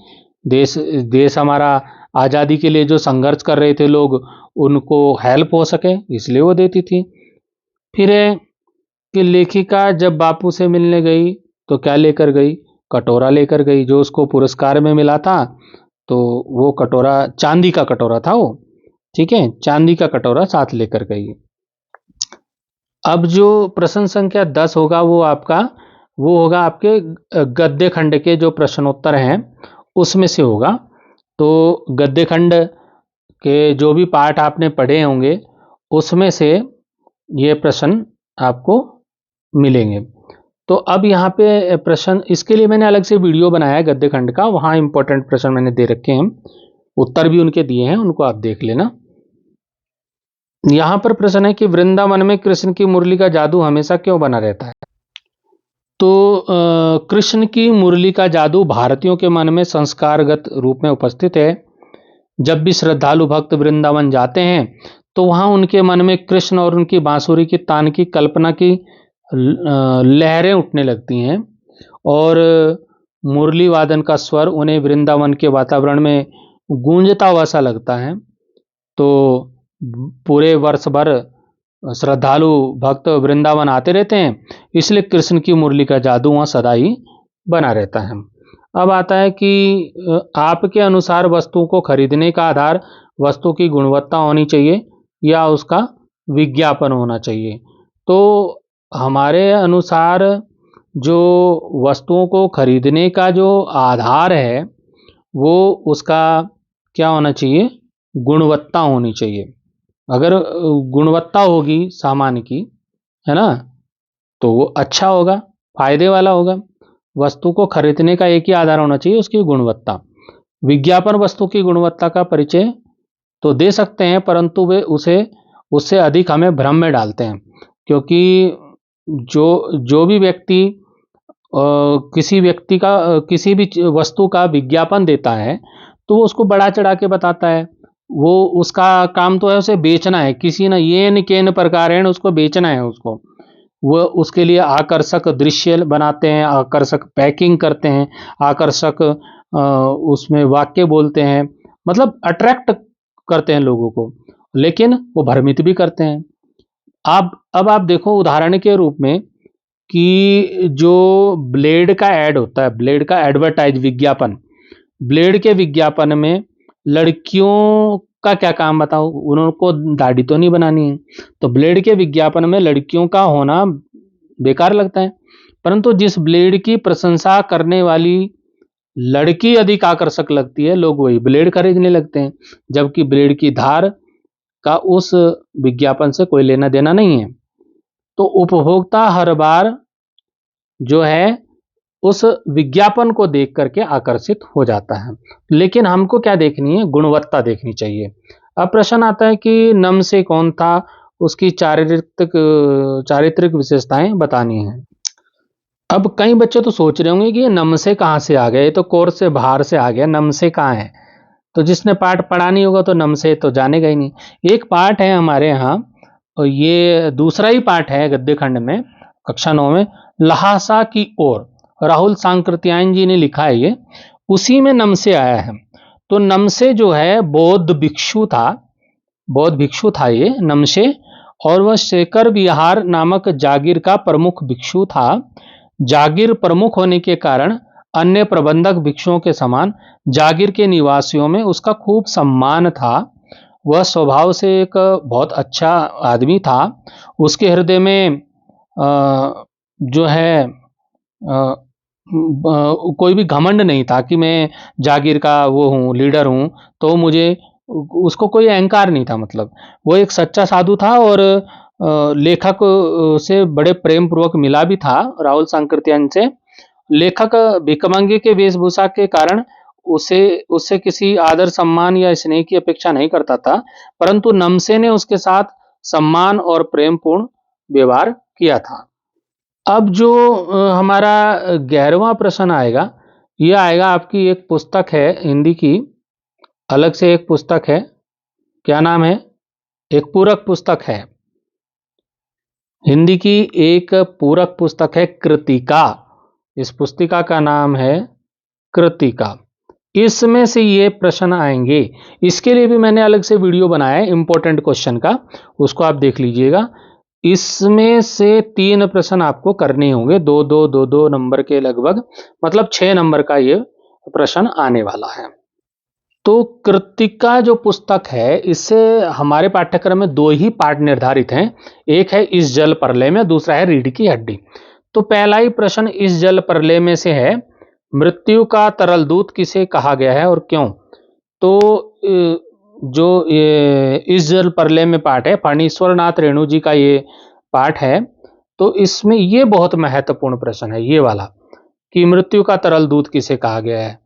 देश देश हमारा आज़ादी के लिए जो संघर्ष कर रहे थे लोग, उनको हेल्प हो सके इसलिए वो देती थी। फिर है कि लेखिका जब बापू से मिलने गई तो क्या लेकर गई? कटोरा लेकर गई जो उसको पुरस्कार में मिला था। तो वो कटोरा चांदी का कटोरा था वो, ठीक है, चांदी का कटोरा साथ लेकर गई। अब जो प्रश्न संख्या 10 होगा वो होगा आपके गद्य खंड के जो प्रश्नोत्तर हैं उसमें से होगा। तो गद्य खंड के जो भी पाठ आपने पढ़े होंगे उसमें से ये प्रश्न आपको मिलेंगे। तो अब यहाँ पे प्रश्न, इसके लिए मैंने अलग से वीडियो बनाया है गद्य खंड का, वहाँ इंपॉर्टेंट प्रश्न मैंने दे रखे हैं, उत्तर भी उनके दिए हैं, उनको आप देख लेना। यहाँ पर प्रश्न है कि वृंदावन में कृष्ण की मुरली का जादू हमेशा क्यों बना रहता है? तो कृष्ण की मुरली का जादू भारतीयों के मन में संस्कारगत रूप में उपस्थित है। जब भी श्रद्धालु भक्त वृंदावन जाते हैं तो वहाँ उनके मन में कृष्ण और उनकी बांसुरी की तान की कल्पना की लहरें उठने लगती हैं और मुरली वादन का स्वर उन्हें वृंदावन के वातावरण में गूंजता हुआ सा लगता है। तो पूरे वर्ष भर श्रद्धालु भक्त वृंदावन आते रहते हैं, इसलिए कृष्ण की मुरली का जादू वहाँ सदा ही बना रहता है। अब आता है कि आपके अनुसार वस्तु को खरीदने का आधार वस्तु की गुणवत्ता होनी चाहिए या उसका विज्ञापन होना चाहिए? तो हमारे अनुसार जो वस्तुओं को खरीदने का जो आधार है वो उसका क्या होना चाहिए? गुणवत्ता होनी चाहिए। अगर गुणवत्ता होगी सामान की, है ना, तो वो अच्छा होगा, फायदे वाला होगा। वस्तु को खरीदने का एक ही आधार होना चाहिए, उसकी गुणवत्ता। विज्ञापन वस्तु की गुणवत्ता का परिचय तो दे सकते हैं, परंतु वे उसे उससे अधिक हमें भ्रम में डालते हैं। क्योंकि जो जो भी व्यक्ति किसी व्यक्ति का किसी भी वस्तु का विज्ञापन देता है तो वो उसको बढ़ा चढ़ा के बताता है। वो उसका काम तो है उसे बेचना है, किसी न येन केन प्रकारेण उसको बेचना है उसको। वो उसके लिए आकर्षक दृश्य बनाते हैं, आकर्षक पैकिंग करते हैं, आकर्षक उसमें वाक्य बोलते हैं, मतलब अट्रैक्ट करते हैं लोगों को, लेकिन वो भ्रमित भी करते हैं। अब आप देखो उदाहरण के रूप में कि जो ब्लेड का ऐड होता है, ब्लेड का एडवर्टाइज विज्ञापन, ब्लेड के विज्ञापन में लड़कियों का क्या काम बताओ? उनको दाढ़ी तो नहीं बनानी है, तो ब्लेड के विज्ञापन में लड़कियों का होना बेकार लगता है। परंतु जिस ब्लेड की प्रशंसा करने वाली लड़की अधिक आकर्षक लगती है, लोग वही ब्लेड खरीदने लगते हैं, जबकि ब्लेड की धार का उस विज्ञापन से कोई लेना देना नहीं है। तो उपभोक्ता हर बार जो है उस विज्ञापन को देख करके आकर्षित हो जाता है, लेकिन हमको क्या देखनी है? गुणवत्ता देखनी चाहिए। अब प्रश्न आता है कि नम से कौन था, उसकी चारित्रिक विशेषताएं बतानी है। अब कई बच्चे तो सोच रहे होंगे कि ये नम से कहाँ से आ गए, ये तो कोर से बाहर से आ गया, नम से कहाँ है। तो जिसने पाठ पढ़ा नहीं होगा तो नम से तो जानेगा ही नहीं। एक पाठ है हमारे यहाँ, और ये दूसरा ही पाठ है गद्य खंड में, कक्षा 9 में, लहासा की ओर, राहुल सांकृत्यायन जी ने लिखा है ये, उसी में नम से आया है। तो नम से जो है बौद्ध भिक्षु था ये नम से, और वह शेखर विहार नामक जागीर का प्रमुख भिक्षु था। जागीर प्रमुख होने के कारण अन्य प्रबंधक भिक्षुओं के समान जागीर के निवासियों में उसका खूब सम्मान था। वह स्वभाव से एक बहुत अच्छा आदमी था। उसके हृदय में जो है कोई भी घमंड नहीं था कि मैं जागीर का वो हूँ, लीडर हूँ, तो मुझे, उसको कोई अहंकार नहीं था। मतलब वो एक सच्चा साधु था, और लेखक से बड़े प्रेम पूर्वक मिला भी था, राहुल सांकृत्यायन से। लेखक भिकमंगे के वेशभूषा के कारण उसे उससे किसी आदर सम्मान या स्नेह की अपेक्षा नहीं करता था, परंतु नमसे ने उसके साथ सम्मान और प्रेमपूर्ण व्यवहार किया था। अब जो हमारा 11वां प्रश्न आएगा, यह आएगा, आपकी एक पुस्तक है हिंदी की, अलग से एक पुस्तक है, क्या नाम है, एक पूरक पुस्तक है हिंदी की, एक पूरक पुस्तक है कृतिका। इस पुस्तिका का नाम है कृतिका। इसमें से ये प्रश्न आएंगे। इसके लिए भी मैंने अलग से वीडियो बनाया है इंपॉर्टेंट क्वेश्चन का, उसको आप देख लीजिएगा। इसमें से 3 प्रश्न आपको करने होंगे, दो दो दो दो नंबर के लगभग, मतलब 6 नंबर का ये प्रश्न आने वाला है। तो कृतिका जो पुस्तक है, इससे हमारे पाठ्यक्रम में 2 ही पाठ निर्धारित हैं। एक है इस जल प्रलय में, दूसरा है रीढ़ की हड्डी। तो पहला ही प्रश्न इस जल प्रलय में से है, मृत्यु का तरल दूत किसे कहा गया है और क्यों। तो जो ये इस जल प्रलय में पाठ है, फणीश्वर नाथ रेणु जी का ये पाठ है। तो इसमें ये बहुत महत्वपूर्ण प्रश्न है ये वाला, कि मृत्यु का तरल दूत किसे कहा गया है।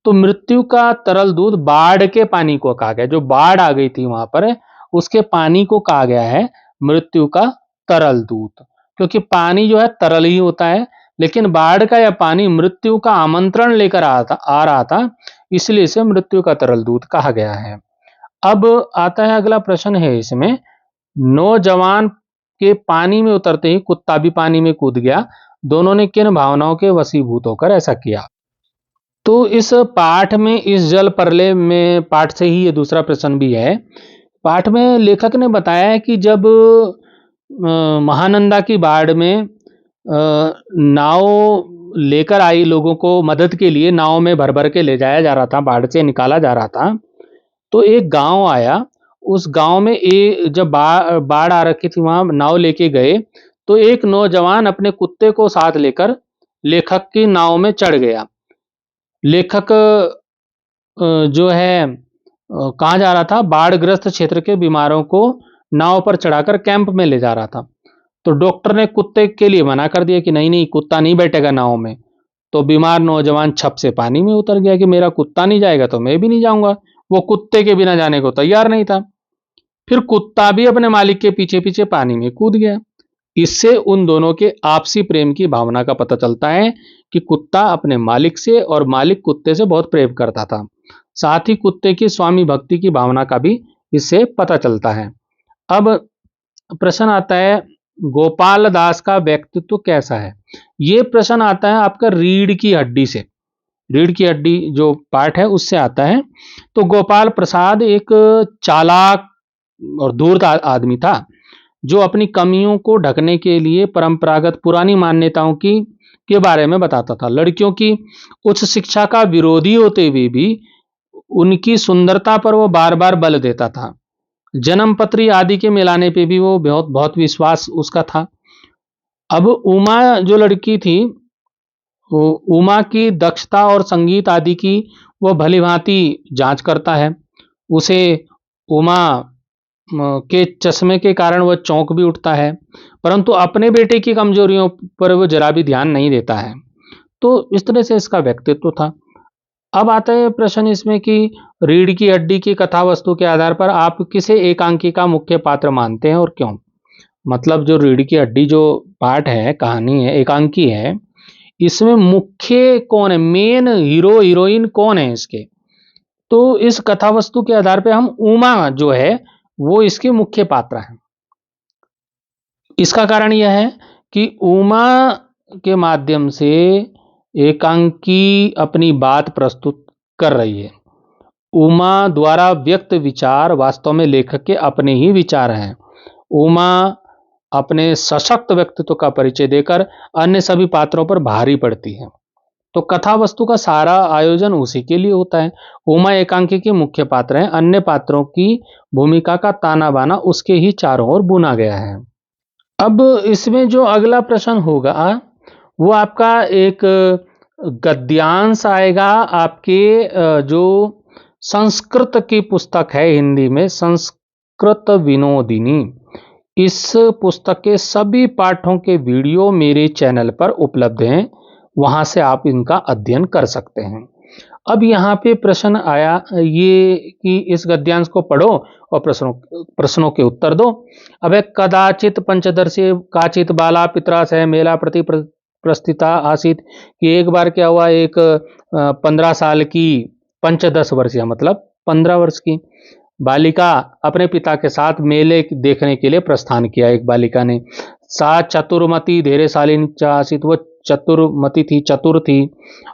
तो मृत्यु का तरल दूत बाढ़ के पानी को कहा गया, जो बाढ़ आ गई थी वहां पर, उसके पानी को कहा गया है मृत्यु का तरल दूत। क्योंकि पानी जो है तरल ही होता है, लेकिन बाढ़ का यह पानी मृत्यु का आमंत्रण लेकर आ रहा था, इसलिए इसे मृत्यु का तरल दूत कहा गया है। अब आता है अगला प्रश्न है इसमें, नौजवान के पानी में उतरते ही कुत्ता भी पानी में कूद गया, दोनों ने किन भावनाओं के वशीभूत होकर ऐसा किया। तो इस पाठ में, इस जल प्रलय में पाठ से ही ये दूसरा प्रश्न भी है। पाठ में लेखक ने बताया है कि जब महानंदा की बाढ़ में नाव लेकर आई लोगों को मदद के लिए, नाव में भर भर के ले जाया जा रहा था, बाढ़ से निकाला जा रहा था, तो एक गांव आया। उस गांव में जब बाढ़ आ रखी थी, वहां नाव लेके गए, तो एक नौजवान अपने कुत्ते को साथ लेकर लेखक की नाव में चढ़ गया। लेखक जो है कहाँ जा रहा था, बाढ़ग्रस्त क्षेत्र के बीमारों को नाव पर चढ़ाकर कैंप में ले जा रहा था। तो डॉक्टर ने कुत्ते के लिए मना कर दिया कि नहीं नहीं, कुत्ता नहीं बैठेगा नाव में। तो बीमार नौजवान छप से पानी में उतर गया कि मेरा कुत्ता नहीं जाएगा तो मैं भी नहीं जाऊंगा। वो कुत्ते के बिना जाने को तैयार नहीं था। फिर कुत्ता भी अपने मालिक के पीछे पीछे पानी में कूद गया। इससे उन दोनों के आपसी प्रेम की भावना का पता चलता है कि कुत्ता अपने मालिक से और मालिक कुत्ते से बहुत प्रेम करता था। साथ ही कुत्ते की स्वामी भक्ति की भावना का भी इससे पता चलता है। अब प्रश्न आता है, गोपाल दास का व्यक्तित्व कैसा है। ये प्रश्न आता है आपका रीढ़ की हड्डी से, रीढ़ की हड्डी जो पार्ट है उससे आता है। तो गोपाल प्रसाद एक चालाक और धूर्त आदमी था, जो अपनी कमियों को ढकने के लिए परंपरागत पुरानी मान्यताओं की के बारे में बताता था। लड़कियों की उच्च शिक्षा का विरोधी होते हुए भी उनकी सुंदरता पर वो बार बार बल देता था। जन्म पत्री आदि के मिलाने पे भी वो बहुत बहुत विश्वास उसका था। अब उमा जो लड़की थी, उमा की दक्षता और संगीत आदि की वह भली भांति जांच करता है। उसे उमा के चश्मे के कारण वह चौंक भी उठता है, परंतु अपने बेटे की कमजोरियों पर वह जरा भी ध्यान नहीं देता है। तो इस तरह से इसका व्यक्तित्व था। अब आता है प्रश्न इसमें कि रीढ़ की हड्डी की कथा वस्तु के आधार पर आप किसे एकांकी का मुख्य पात्र मानते हैं और क्यों। मतलब जो रीढ़ की हड्डी जो पार्ट है, कहानी है, एकांकी है, इसमें मुख्य कौन है, मेन हीरो हीरोइन कौन है इसके। तो इस कथा वस्तु के आधार पे हम उमा जो है वो इसके मुख्य पात्र हैं। इसका कारण यह है कि उमा के माध्यम से एकांकी अपनी बात प्रस्तुत कर रही है। उमा द्वारा व्यक्त विचार वास्तव में लेखक के अपने ही विचार हैं। उमा अपने सशक्त व्यक्तित्व का परिचय देकर अन्य सभी पात्रों पर भारी पड़ती है। तो कथा वस्तु का सारा आयोजन उसी के लिए होता है। उमा एकांकी के मुख्य पात्र हैं, अन्य पात्रों की भूमिका का ताना बाना उसके ही चारों ओर बुना गया है। अब इसमें जो अगला प्रश्न होगा वो आपका एक गद्यांश आएगा आपके जो संस्कृत की पुस्तक है हिंदी में, संस्कृत विनोदिनी। इस पुस्तक के सभी पाठों के वीडियो मेरे चैनल पर उपलब्ध हैं, वहां से आप इनका अध्ययन कर सकते हैं। अब यहाँ पे प्रश्न आया ये कि इस गद्यांश को पढ़ो और प्रश्नों के उत्तर दो। अब एक कदाचित पंचदर्शी काचित बाला पितरा सह मेला प्रति प्रस्थिता आसित कि एक बार क्या हुआ, एक 15 साल की पंचदश वर्षीय मतलब 15 वर्ष की बालिका अपने पिता के साथ मेले देखने के लिए प्रस्थान किया। एक बालिका ने सा चतुर्मती धैर्यशालिनी आसित, वो चतुर्मती थी, चतुर थी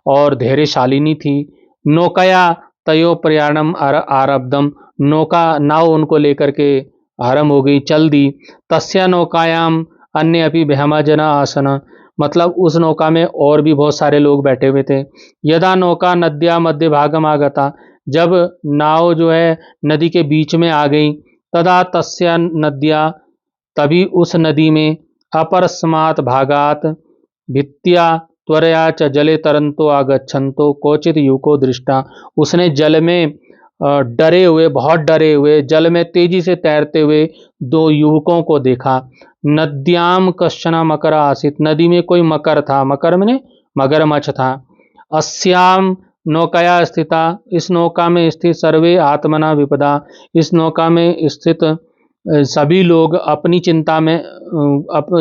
और धैर्यशालिनी थी। नौकया तयो प्रयाणम आरब्धम, नौका नाव उनको लेकर के आरंभ हो गई, चल दी। तस्या नौकायाम अन्य अपि बहमा जना आसन, मतलब उस नौका में और भी बहुत सारे लोग बैठे हुए थे। यदा नौका नद्या मध्य भागम आगता, जब नाव जो है नदी के बीच में आ गई। तदा तस्या नद्या, तभी उस नदी में अपरस्मात् भागात भित्त्या त्वरया च जले तरंतो आगच्छन्तो क्वचित युको दृष्टा, उसने जल में डरे हुए, बहुत डरे हुए, जल में तेजी से तैरते हुए 2 युवकों को देखा। नद्याम कश्चन मकर आसित, नदी में कोई मकर था, मकर में मगरमच्छ था। अस्याम नौकया स्थिता, इस नौका में स्थित सर्वे आत्मना विपदा, इस नौका में स्थित सभी लोग अपनी चिंता में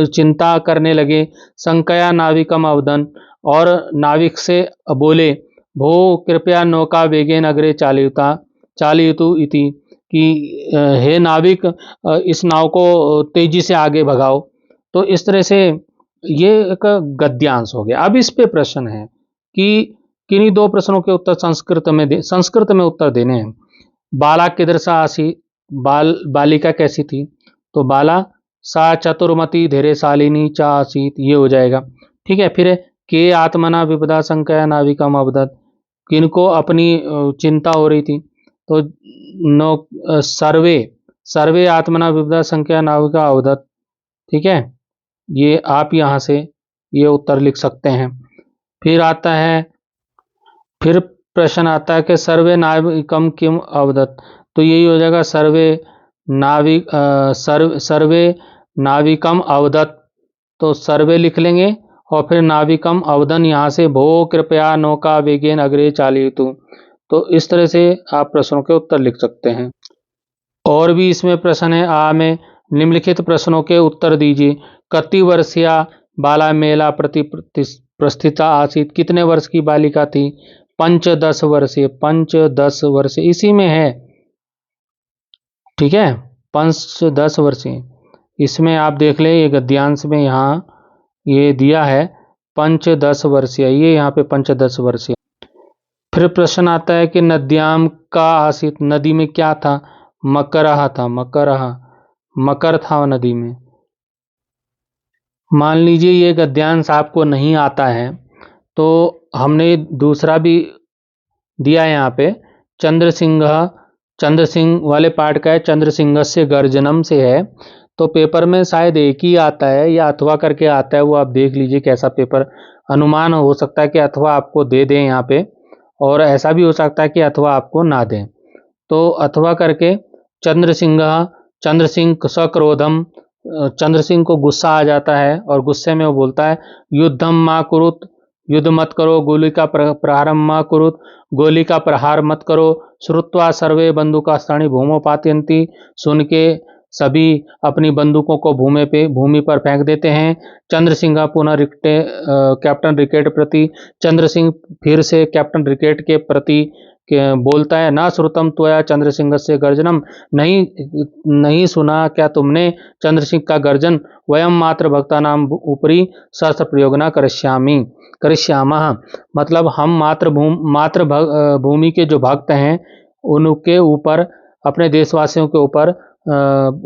चिंता करने लगे। संकया नाविकम अवदन, और नाविक से बोले भो कृपया नौका वेगेन अग्रे चालयतु इति, कि हे नाविक इस नाव को तेजी से आगे भगाओ। तो इस तरह से ये एक गद्यांश हो गया। अब इस पे प्रश्न है कि किन्हीं 2 प्रश्नों के उत्तर संस्कृत में उत्तर देने हैं। बाला किदृशा आसी, बालिका कैसी थी, तो बाला सा चतुर्मती धैर्यशालिनी च आसीत, ये हो जाएगा। ठीक है, फिर के आत्मना विपदा संकया नाविकम अवदत, किनको अपनी चिंता हो रही थी, तो सर्वे आत्मना विपदा संकया नाविका अवदत। ठीक है, ये आप यहाँ से ये उत्तर लिख सकते हैं। फिर प्रश्न आता है कि सर्वे नाविकम किम अवदत, तो यही हो जाएगा सर्वे नाविकम अवदत, तो सर्वे लिख लेंगे और फिर नाविकम अवदन, यहाँ से भो कृपया नौका वेगेन अग्रे चालयतु। तो इस तरह से आप प्रश्नों के उत्तर लिख सकते हैं। और भी इसमें प्रश्न है, आ में निम्नलिखित प्रश्नों के उत्तर दीजिए। कति वर्षीया बाला मेला प्रति प्रस्थिता आसित, कितने वर्ष की बालिका थी, 15 वर्षीय, 15 वर्षीय इसी में है। ठीक है, 15 वर्षीय, इसमें आप देख ले ये गद्यांश में यहाँ ये दिया है 15 वर्षीय, ये यहाँ पे 15 वर्षीय। फिर प्रश्न आता है कि नद्याम का आसित, नदी में क्या था, मकरहा था, मकर था नदी में। मान लीजिए ये गद्यांश आपको नहीं आता है तो हमने दूसरा भी दिया है यहाँ पे, चंद्रसिंह वाले पार्ट का है, चंद्रसिंह से गर्जनम से है। तो पेपर में शायद एक ही आता है या अथवा करके आता है, वो आप देख लीजिए कैसा पेपर, अनुमान हो सकता है कि अथवा आपको दे दें यहाँ पे, और ऐसा भी हो सकता है कि अथवा आपको ना दें। तो अथवा करके चंद्रसिंह सक्रोधम, चंद्रसिंह को गुस्सा आ जाता है और गुस्से में वो बोलता है युद्धम मा कुरुत, युद्ध मत करो, गोली का प्रहारम मा कुरुत, गोली का प्रहार मत करो। श्रुत्वा सर्वे बंदूकास्त्राणि भूमो पातयन्ति, सुन के सभी अपनी बंदूकों को भूमि पर फेंक देते हैं। चंद्र सिंह पुनः कैप्टन रिकेट प्रति, चंद्र सिंह फिर से कैप्टन रिकेट के प्रति बोलता है, ना श्रुतम त्वया चंद्र सिंह से गर्जनम, नहीं नहीं सुना क्या तुमने चंद्र सिंह का गर्जन, वयम मात्र भक्ता नाम ऊपरी शस्त्र प्रयोग न करिष्यामः, मतलब हम मात्र भूमि के जो भक्त हैं उनके ऊपर, अपने देशवासियों के ऊपर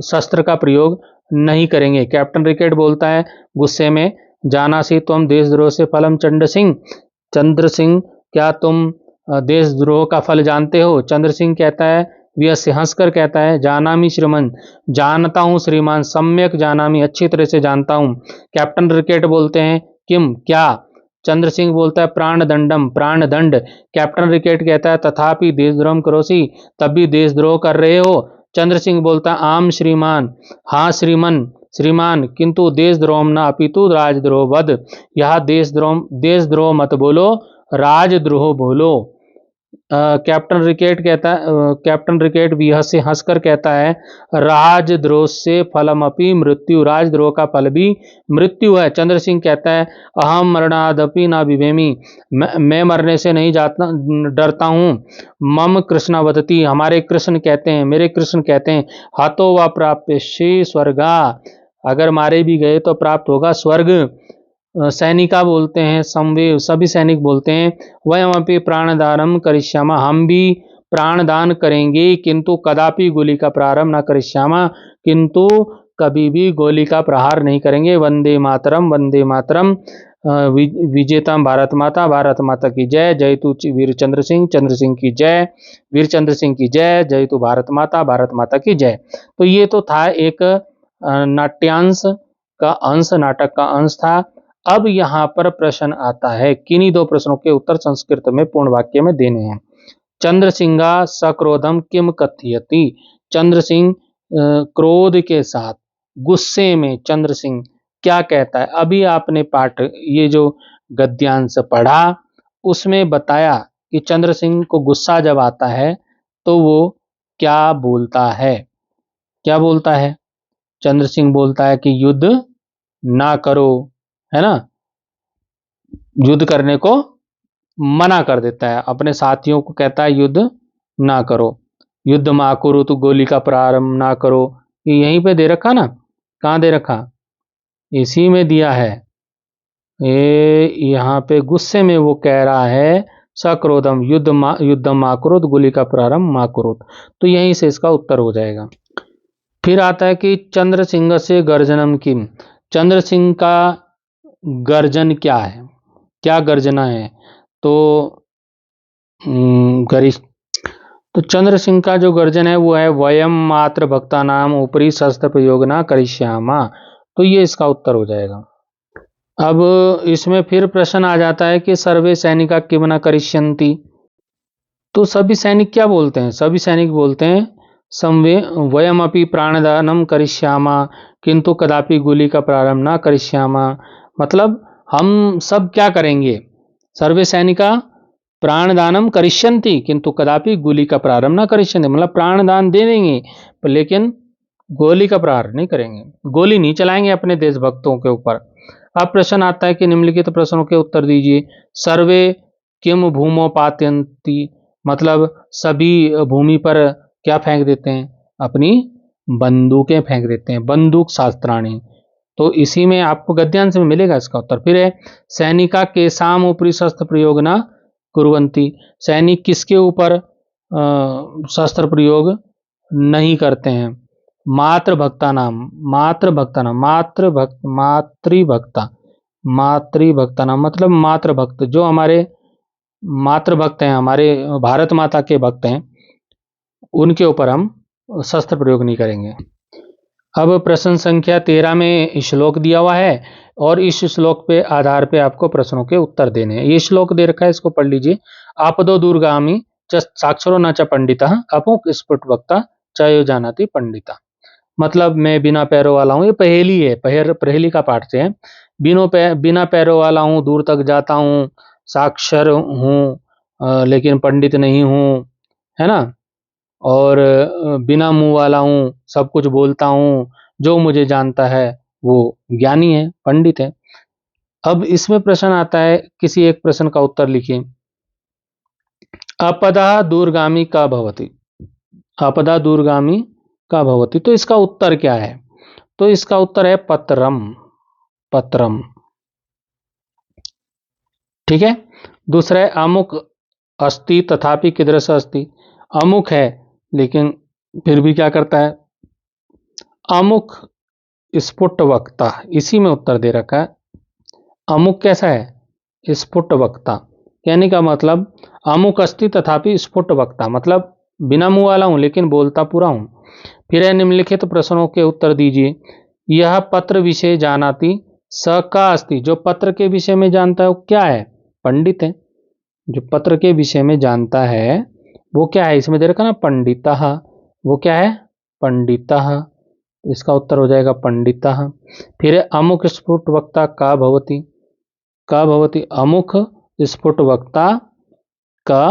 शस्त्र का प्रयोग नहीं करेंगे। कैप्टन रिकेट बोलता है गुस्से में, जाना सी तुम देशद्रोह से फलम चंद्र सिंह, क्या तुम देशद्रोह का फल जानते हो? चंद्र सिंह कहता है, व्यस से हंसकर कहता है, जानामि श्रीमान, जानता हूँ श्रीमान, सम्यक जानामि, अच्छी तरह से जानता हूँ। कैप्टन रिकेट बोलते हैं, किम क्या? चंद्र सिंह बोलता है, प्राणदंडम, प्राणदंड। कैप्टन रिकेट कहता है, तथापि देशद्रोह करोसी, तब भी देशद्रोह कर रहे हो? चंद्र सिंह बोलता है, आम श्रीमान, हाँ श्रीमान, किंतु देशद्रोह न अपितु राजद्रोह वध, यह देशद्रोह मत बोलो, राजद्रोह बोलो। कैप्टन रिकेट भी से हंसकर कहता है, राजद्रोह से फलमपि मृत्यु, राजद्रोह का फल भी मृत्यु है। चंद्र सिंह कहता है, अहम मरणादपि न बिभेमि, मैं मरने से नहीं डरता हूँ। मम कृष्ण वदति, हमारे कृष्ण कहते हैं, मेरे कृष्ण कहते हैं, हतो व प्राप्य श्री स्वर्गा, अगर मारे भी गए तो प्राप्त होगा स्वर्ग। सैनिका बोलते हैं, सभी सैनिक बोलते हैं, वयमपि प्राणदानम करिष्यामा, हम भी प्राणदान करेंगे, किंतु कदापि गोली का प्रारंभ न करिष्यामा, किंतु कभी भी गोली का प्रहार नहीं करेंगे। वंदे मातरम, वंदे मातरम, विजेता भारत माता की जय, जय तू वीर चंद्र सिंह की जय, वीर चंद्र सिंह की जय, जय तू भारत माता की जय। तो ये तो था एक नाट्यांश का अंश, नाटक का अंश था। अब यहाँ पर प्रश्न आता है, किन्हीं दो प्रश्नों के उत्तर संस्कृत में पूर्ण वाक्य में देने हैं। चंद्र सिंगा सक्रोधम किम कथयति, चंद्र सिंह क्रोध के साथ, गुस्से में चंद्र सिंह क्या कहता है? अभी आपने पाठ, ये जो गद्यांश पढ़ा, उसमें बताया कि चंद्र सिंह को गुस्सा जब आता है तो वो क्या बोलता है? क्या बोलता है? चंद्र सिंह बोलता है कि युद्ध ना करो, है ना, युद्ध करने को मना कर देता है, अपने साथियों को कहता है युद्ध ना करो, युद्ध मा करो तो गोली का प्रारंभ ना करो। ये यहीं पे दे रखा ना, कहाँ दे रखा? इसी में दिया है। ये यहाँ पे गुस्से में वो कह रहा है, सक्रोधम युद्धम मा करो, गोली का प्रारंभ मा करो, तो यहीं से इसका उत्तर हो जाएगा। फिर आता है कि चंद्र सिंह से गर्जनम किम, चंद्र सिंह का गर्जन क्या है, क्या गर्जना है? तो गरिष्ठ, तो चंद्र सिंह का जो गर्जन है वो है, वयम मात्र भक्ता नाम ऊपरी शस्त्र प्रयोग ना करिष्यामा, तो ये इसका उत्तर हो जाएगा। अब इसमें फिर प्रश्न आ जाता है कि सर्वे सैनिका किम न करिष्यन्ति, तो सभी सैनिक क्या बोलते हैं? सभी सैनिक बोलते हैं, संवे वयम अपि प्राणदानम करिष्यामा, किंतु कदापि गोली का प्रारंभ ना करिष्यामा, मतलब हम सब क्या करेंगे? सर्वे सैनिका प्राणदानम करिष्यन्ति किंतु कदापि गोली का प्रारंभ ना करिष्यन्ति, मतलब प्राणदान दे देंगे लेकिन गोली का प्रहार नहीं करेंगे, गोली नहीं चलाएंगे अपने देशभक्तों के ऊपर। अब प्रश्न आता है कि निम्नलिखित प्रश्नों के उत्तर दीजिए। सर्वे किम भूमो पातयन्ति, मतलब सभी भूमि पर क्या फेंक देते हैं? अपनी बंदूकें फेंक देते हैं, बंदूक शास्त्राणी। तो इसी में आपको गद्यांश में मिलेगा इसका उत्तर। फिर है, सैनिका के साम ऊपरी शस्त्र प्रयोग ना कुर्वन्ति, सैनिक किसके ऊपर शस्त्र प्रयोग नहीं करते हैं? मातृभक्ता नाम, मातृभक्ता नाम, मातृभक्ता नाम, मतलब मातृभक्त, जो हमारे मातृभक्त हैं, हमारे भारत माता के भक्त हैं, उनके ऊपर हम शस्त्र प्रयोग नहीं करेंगे। अब प्रश्न संख्या 13 में श्लोक दिया हुआ है और इस श्लोक पे आधार पे आपको प्रश्नों के उत्तर देने हैं। ये श्लोक दे रखा है, इसको पढ़ लीजिए। आपदो दूरगामी च साक्षरो न च पंडितः अपुक स्फुट वक्ता चयो जानाति पंडिता, मतलब मैं बिना पैरों वाला हूँ, ये पहेली है, पहेली का पाठ से है। बिना पैरों वाला हूँ, दूर तक जाता हूँ, साक्षर हूँ लेकिन पंडित नहीं हूँ, है ना। और बिना मुंह वाला हूँ, सब कुछ बोलता हूँ, जो मुझे जानता है वो ज्ञानी है, पंडित है। अब इसमें प्रश्न आता है, किसी एक प्रश्न का उत्तर लिखिए। अपदः दूरगामी का भवति। आपदा दूरगामी का भवति, तो इसका उत्तर क्या है? तो इसका उत्तर है पत्रम। पत्रम, ठीक है। दूसरा है अमुक अस्ति तथापि कीदृश अस्ति। अमुक है लेकिन फिर भी क्या करता है? अमुक स्फुट वक्ता, इसी में उत्तर दे रखा है। अमुक कैसा है? स्फुट वक्ता, कहने का मतलब अमुक अस्ति तथापि स्फुट वक्ता, मतलब बिना मुंह वाला हूं लेकिन बोलता पूरा हूं। फिर है निम्नलिखित प्रश्नों के उत्तर दीजिए। यह पत्र विषय जानाति स का अस्ति। जो पत्र के विषय में जानता है वो क्या है? पंडित है। जो पत्र के विषय में जानता है वो क्या है? इसमें दे रखा ना पंडितः, वो क्या है? पंडितः। इसका उत्तर हो जाएगा पंडितः। फिर है अमुक स्फुट वक्ता का भवति। का भवति, अमुक स्फुट वक्ता का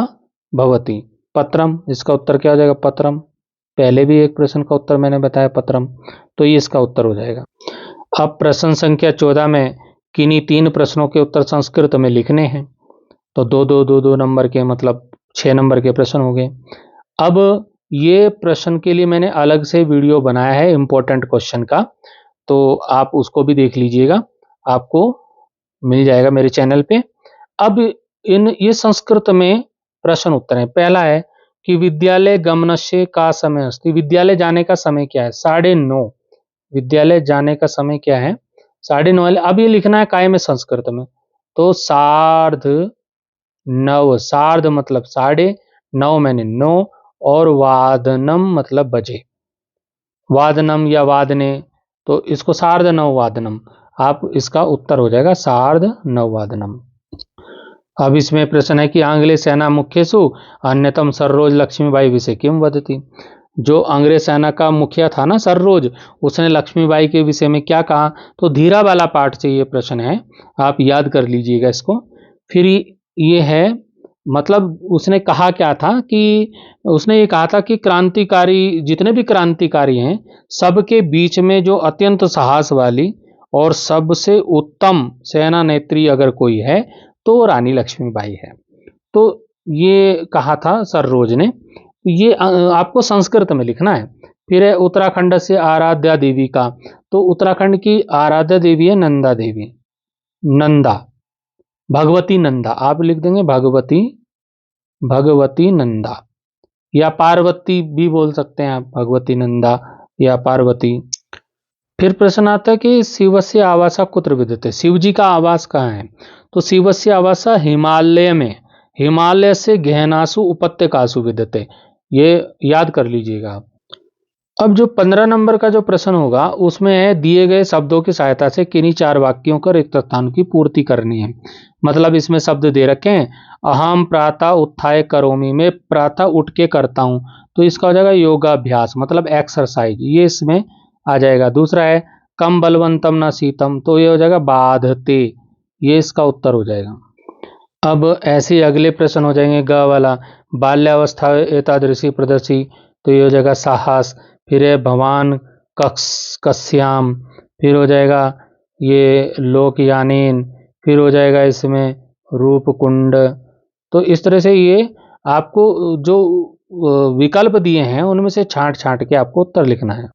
भवति पत्रम। इसका उत्तर क्या हो जाएगा? पत्रम। पहले भी एक प्रश्न का उत्तर मैंने बताया पत्रम, तो ये इसका उत्तर हो जाएगा। अब प्रश्न संख्या 14 में किन्हीं 3 प्रश्नों के उत्तर संस्कृत में लिखने हैं। तो दो दो दो दो नंबर के, मतलब 6 नंबर के प्रश्न हो गए। अब ये प्रश्न के लिए मैंने अलग से वीडियो बनाया है इंपॉर्टेंट क्वेश्चन का, तो आप उसको भी देख लीजिएगा, आपको मिल जाएगा मेरे चैनल पे। अब ये संस्कृत में प्रश्न उत्तर है। पहला है कि विद्यालय गमनस्य का समय अस्ति। विद्यालय जाने का समय क्या है? 9:30। विद्यालय जाने का समय क्या है? 9:30। अब ये लिखना है काय में? संस्कृत में। तो सार्ध नव, सार्ध मतलब 9:30 मैंने 9, और वादनम मतलब बजे, वादनम या वादने, तो इसको सार्ध नव वादनम। आप इसका उत्तर हो जाएगा सार्ध नव वादनम। अब इसमें प्रश्न है कि आंग्लेय सेना मुख्यसु अन्यतम सरोज लक्ष्मीबाई विषय किम वदती। जो अंग्रेज सेना का मुखिया था ना सरोज, उसने लक्ष्मीबाई के विषय में क्या कहा? तो धीरा वाला पाठ से ये प्रश्न है, आप याद कर लीजिएगा इसको। फिर ये है, मतलब उसने कहा क्या था कि उसने ये कहा था कि क्रांतिकारी, जितने भी क्रांतिकारी हैं सबके बीच में जो अत्यंत साहस वाली और सबसे उत्तम सेना नेत्री अगर कोई है तो रानी लक्ष्मीबाई है। तो ये कहा था सरोज ने। ये आपको संस्कृत में लिखना है। फिर है उत्तराखंड से आराध्या देवी का। तो उत्तराखंड की आराध्या देवी है नंदा देवी, नंदा, भगवती नंदा। आप लिख देंगे भगवती, भगवती नंदा, या पार्वती भी बोल सकते हैं आप, भगवती नंदा या पार्वती। फिर प्रश्न आता है कि शिवस्य आवासा कुत्र विद्यते। शिव जी का आवास कहाँ है? तो शिवस्य आवासा हिमालय में, हिमालय से गहनासु उपत्यकासु विद्यते। ये याद कर लीजिएगा आप। अब जो 15 नंबर का जो प्रश्न होगा उसमें है दिए गए शब्दों की सहायता से किन्हीं 4 वाक्यों का रिक्त स्थान की पूर्ति करनी है। मतलब इसमें शब्द दे रखे हैं, अहम प्रातः उत्थाय करोमि, मैं प्रातः उठ के करता हूं, तो इसका हो जाएगा योगाभ्यास, मतलब एक्सरसाइज, ये इसमें आ जाएगा। दूसरा है कम बलवंतम न शीतम, तो ये हो जाएगा बाधते, ये इसका उत्तर हो जाएगा। अब ऐसे ही अगले प्रश्न हो जाएंगे ग वाला, बाल्यावस्था एतादृशी प्रदर्शी, तो ये हो जाएगा साहस। फिर है भवान कश्याम, फिर हो जाएगा ये लोकयानेन, फिर हो जाएगा इसमें रूपकुंड। तो इस तरह से ये आपको जो विकल्प दिए हैं उनमें से छांट छांट के आपको उत्तर लिखना है।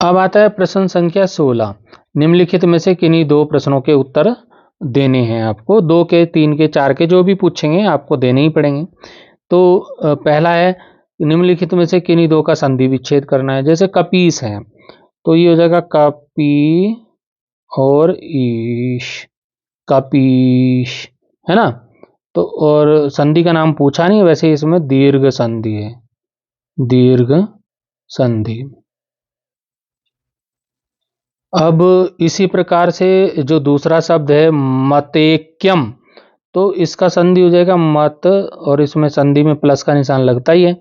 अब आता है प्रश्न संख्या 16। निम्नलिखित में से किन्हीं 2 प्रश्नों के उत्तर देने हैं आपको। 2 के, 3 के, 4 के, जो भी पूछेंगे आपको देने ही पड़ेंगे। तो पहला है निम्नलिखित में से किन्हीं 2 का संधि विच्छेद करना है। जैसे कपीस है तो ये हो जाएगा कपी और ईश, कपीश, है ना। तो और संधि का नाम पूछा नहीं, वैसे इसमें दीर्घ संधि है, दीर्घ संधि। अब इसी प्रकार से जो दूसरा शब्द है मतेक्यम, तो इसका संधि हो जाएगा मत, और इसमें संधि में प्लस का निशान लगता ही है,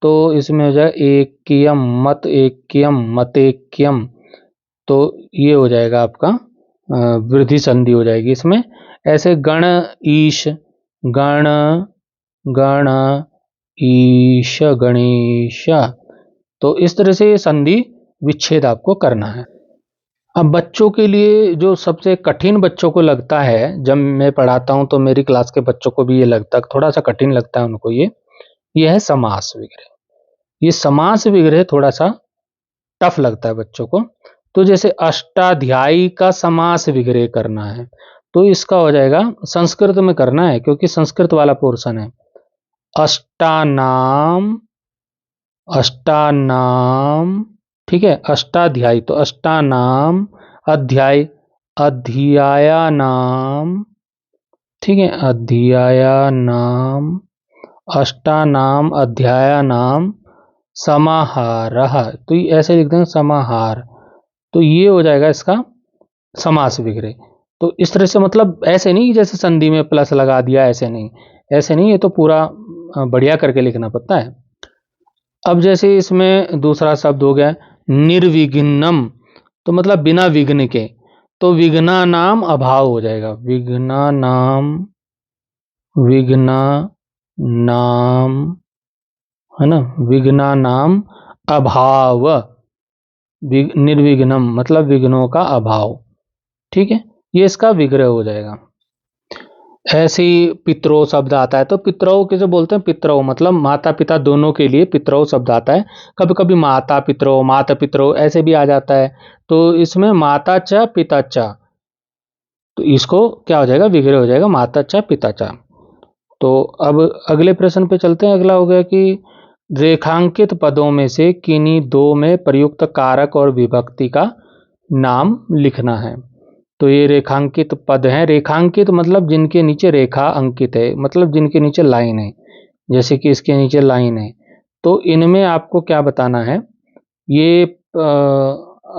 तो इसमें हो जाएगा एक्यम, मत एक्यम, मतेक्यम। तो ये हो जाएगा आपका वृद्धि संधि हो जाएगी इसमें। ऐसे गण ईश, गण, गण ईश गणेश। तो इस तरह से ये संधि विच्छेद आपको करना है। अब बच्चों के लिए जो सबसे कठिन बच्चों को लगता है, जब मैं पढ़ाता हूँ तो मेरी क्लास के बच्चों को भी ये लगता है, थोड़ा सा कठिन लगता है उनको, ये है समास विग्रह। ये समास विग्रह थोड़ा सा टफ लगता है बच्चों को। तो जैसे अष्टाध्यायी का समास विग्रह करना है, तो इसका हो जाएगा, संस्कृत में करना है क्योंकि संस्कृत वाला पोर्शन है। अष्टानाम, अष्टानाम, ठीक है, अष्टाध्यायी, तो अष्टानाम अध्याय, अध्यायानाम, ठीक है, अध्यायानाम, अष्टानाम अध्यायानाम समाहारः। तो ये ऐसे लिख देंगे समाहार, तो ये हो जाएगा इसका समास विग्रह। तो इस तरह से, मतलब ऐसे नहीं जैसे संधि में प्लस लगा दिया, ऐसे नहीं, ऐसे नहीं, ये तो पूरा बढ़िया करके लिखना पड़ता है। अब जैसे इसमें दूसरा शब्द हो गया निर्विघ्नम, तो मतलब बिना विघ्न के, तो विघ्ना नाम अभाव हो जाएगा, विघ्ना नाम, विघ्ना नाम, है ना, विघ्ना नाम अभाव, निर्विघ्नम मतलब विघ्नों का अभाव, ठीक है, ये इसका विग्रह हो जाएगा। ऐसे ही पितरो शब्द आता है, तो पितरो किसे बोलते हैं, पितरो मतलब माता पिता दोनों के लिए पितरो शब्द आता है। कभी कभी माता पितरो, माता पितरो ऐसे भी आ जाता है। तो इसमें माता च पिता च, तो इसको क्या हो जाएगा, विग्रह हो जाएगा माता च पिता च। तो अब अगले प्रश्न पे चलते हैं। अगला हो गया कि रेखांकित पदों में से किन्हीं दो में प्रयुक्त कारक और विभक्ति का नाम लिखना है। तो ये रेखांकित पद हैं। रेखांकित मतलब जिनके नीचे रेखा अंकित है, मतलब जिनके नीचे लाइन है, जैसे कि इसके नीचे लाइन है। तो इनमें आपको क्या बताना है, ये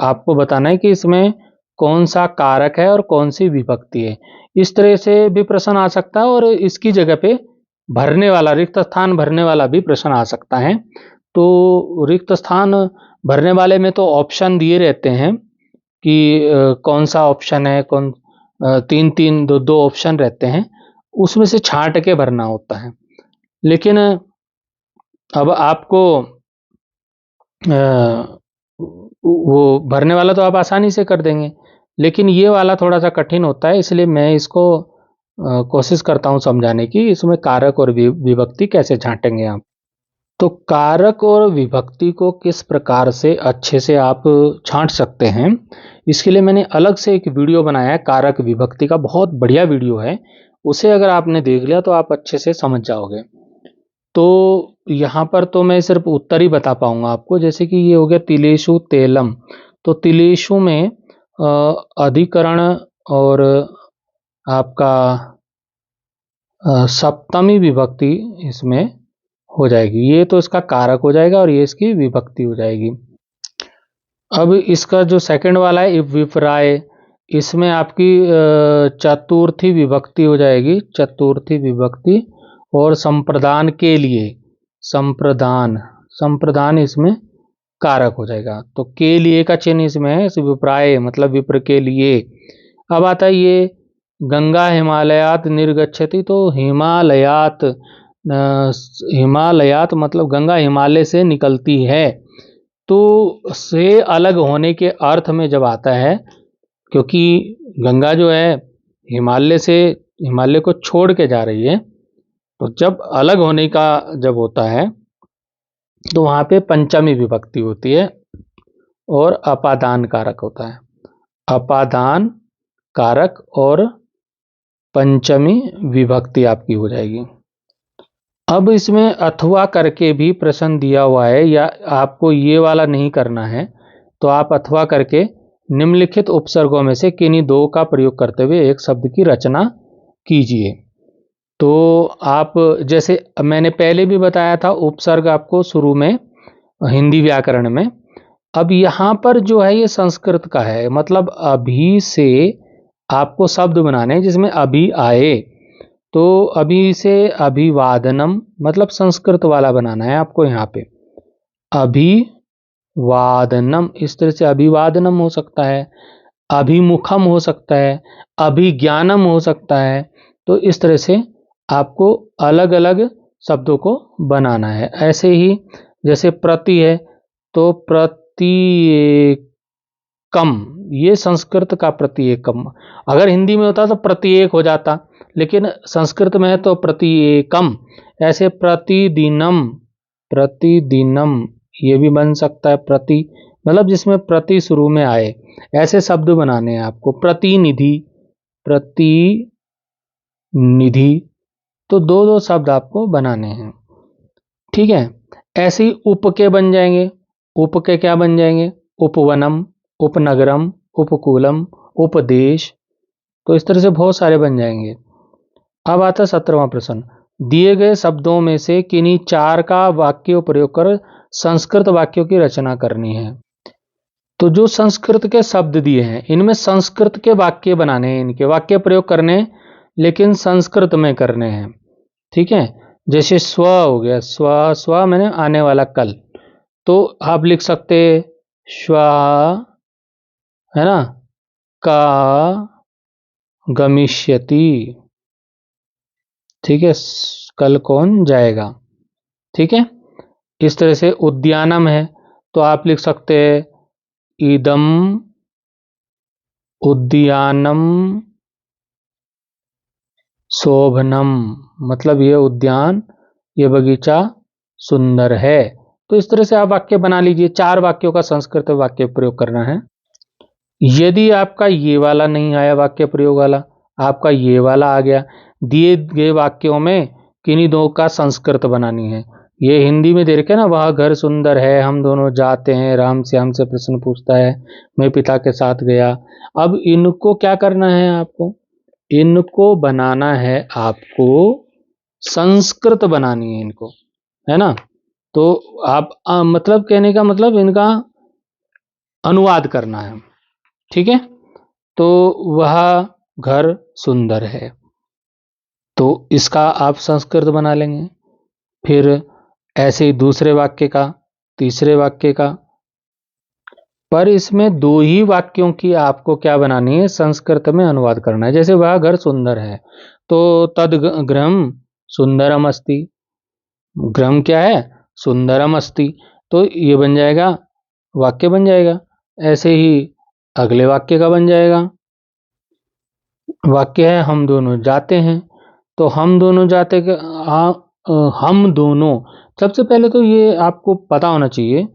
आपको बताना है कि इसमें कौन सा कारक है और कौन सी विभक्ति है। इस तरह से भी प्रश्न आ सकता है, और इसकी जगह पे भरने वाला, रिक्त स्थान भरने वाला भी प्रश्न आ सकता है। तो रिक्त स्थान भरने वाले में तो ऑप्शन दिए रहते हैं कि कौन सा ऑप्शन है, कौन तीन तीन दो दो ऑप्शन रहते हैं, उसमें से छांट के भरना होता है। लेकिन अब आपको वो भरने वाला तो आप आसानी से कर देंगे, लेकिन ये वाला थोड़ा सा कठिन होता है, इसलिए मैं इसको कोशिश करता हूँ समझाने की, इसमें कारक और विभक्ति कैसे छांटेंगे आप। तो कारक और विभक्ति को किस प्रकार से अच्छे से आप छांट सकते हैं, इसके लिए मैंने अलग से एक वीडियो बनाया है, कारक विभक्ति का, बहुत बढ़िया वीडियो है। उसे अगर आपने देख लिया तो आप अच्छे से समझ जाओगे। तो यहाँ पर तो मैं सिर्फ उत्तर ही बता पाऊंगा आपको। जैसे कि ये हो गया तिलेशु तेलम, तो तिलेशु में अधिकरण और आपका सप्तमी विभक्ति इसमें हो जाएगी। ये तो इसका कारक हो जाएगा और ये इसकी विभक्ति हो जाएगी। अब इसका जो सेकंड वाला है विप्राय, इसमें आपकी चतुर्थी विभक्ति हो जाएगी, चतुर्थी विभक्ति। और संप्रदान के लिए, संप्रदान, संप्रदान इसमें कारक हो जाएगा। तो के लिए का चिन्ह इसमें है, विप्राय मतलब विप्र के लिए। अब आता है ये गंगा हिमालयात निर्गच्छति, तो हिमालयात, हिमालयात मतलब गंगा हिमालय से निकलती है। तो से अलग होने के अर्थ में जब आता है, क्योंकि गंगा जो है हिमालय से, हिमालय को छोड़ के जा रही है, तो जब अलग होने का जब होता है तो वहाँ पे पंचमी विभक्ति होती है और अपादान कारक होता है। अपादान कारक और पंचमी विभक्ति आपकी हो जाएगी। अब इसमें अथवा करके भी प्रश्न दिया हुआ है, या आपको ये वाला नहीं करना है तो आप अथवा करके निम्नलिखित उपसर्गों में से किन्हीं दो का प्रयोग करते हुए एक शब्द की रचना कीजिए। तो आप, जैसे मैंने पहले भी बताया था, उपसर्ग आपको शुरू में हिंदी व्याकरण में। अब यहाँ पर जो है ये संस्कृत का है, मतलब अभी से आपको शब्द बनाने हैं जिसमें अभी आए। तो अभी से अभिवादनम मतलब संस्कृत वाला बनाना है आपको यहाँ पे, अभिवादनम, इस तरह से अभिवादनम हो सकता है, अभिमुखम हो सकता है, अभिज्ञानम हो सकता है। तो इस तरह से आपको अलग अलग शब्दों को बनाना है। ऐसे ही जैसे प्रति है तो प्रतिएकम, ये संस्कृत का प्रतिएकम। अगर हिंदी में होता तो प्रत्येक हो जाता, लेकिन संस्कृत में है तो प्रतिएकम। ऐसे प्रतिदिनम, प्रतिदिनम ये भी बन सकता है। प्रति मतलब जिसमें प्रति शुरू में आए, ऐसे शब्द बनाने हैं आपको। प्रतिनिधि, प्रतिनिधि, तो दो दो शब्द आपको बनाने हैं, ठीक है। ऐसे ही उप के बन जाएंगे। उप के क्या बन जाएंगे? उपवनम, उपनगरम, उपकूलम, उपदेश। तो इस तरह से बहुत सारे बन जाएंगे। अब आता है 17वां प्रश्न। दिए गए शब्दों में से किन्हीं चार का वाक्य प्रयोग कर संस्कृत वाक्यों की रचना करनी है। तो जो संस्कृत के शब्द दिए हैं इनमें संस्कृत के वाक्य बनाने हैं, इनके वाक्य प्रयोग करने हैं, लेकिन संस्कृत में करने हैं, ठीक है। जैसे स्व हो गया, स्व, स्व मैंने आने वाला कल, तो आप लिख सकते श्व, है ना, का गमिष्यति, ठीक है, कल कौन जाएगा, ठीक है। इस तरह से उद्यानम है तो आप लिख सकते हैं इदम उद्यानम शोभनम, मतलब ये उद्यान, ये बगीचा सुंदर है। तो इस तरह से आप वाक्य बना लीजिए। चार वाक्यों का संस्कृत वाक्य प्रयोग करना है। यदि आपका ये वाला नहीं आया वाक्य प्रयोग वाला, आपका ये वाला आ गया, दिए गए वाक्यों में किन्हीं दो का संस्कृत बनानी है। ये हिंदी में दे रखे ना, वह घर सुंदर है, हम दोनों जाते हैं, राम श्याम से प्रश्न पूछता है, मैं पिता के साथ गया। अब इनको क्या करना है आपको? इनको बनाना है आपको, संस्कृत बनानी है इनको, है ना। तो आप मतलब कहने का मतलब इनका अनुवाद करना है, ठीक है। तो वह घर सुंदर है, तो इसका आप संस्कृत बना लेंगे। फिर ऐसे ही दूसरे वाक्य का, तीसरे वाक्य का, पर इसमें दो ही वाक्यों की आपको क्या बनानी है? संस्कृत में अनुवाद करना है। जैसे वह घर सुंदर है तो तद गृहम सुंदरम अस्ति, गृहम क्या है? सुंदरम अस्ति, तो ये बन जाएगा, वाक्य बन जाएगा। ऐसे ही अगले वाक्य का बन जाएगा। वाक्य है हम दोनों जाते हैं, तो हम दोनों जाते हम दोनों, सबसे पहले तो ये आपको पता होना चाहिए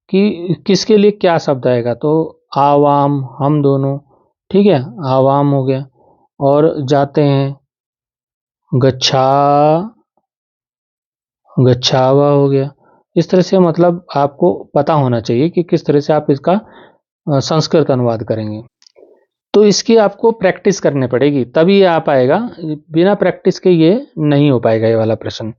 कि किसके लिए क्या शब्द आएगा। तो आवाम, हम दोनों, ठीक है, आवाम हो गया। और जाते हैं गच्छा, गच्छावा हो गया। इस तरह से मतलब आपको पता होना चाहिए कि किस तरह से आप इसका संस्कृत अनुवाद करेंगे। तो इसकी आपको प्रैक्टिस करनी पड़ेगी, तभी ये आ पाएगा। बिना प्रैक्टिस के ये नहीं हो पाएगा ये वाला प्रश्न,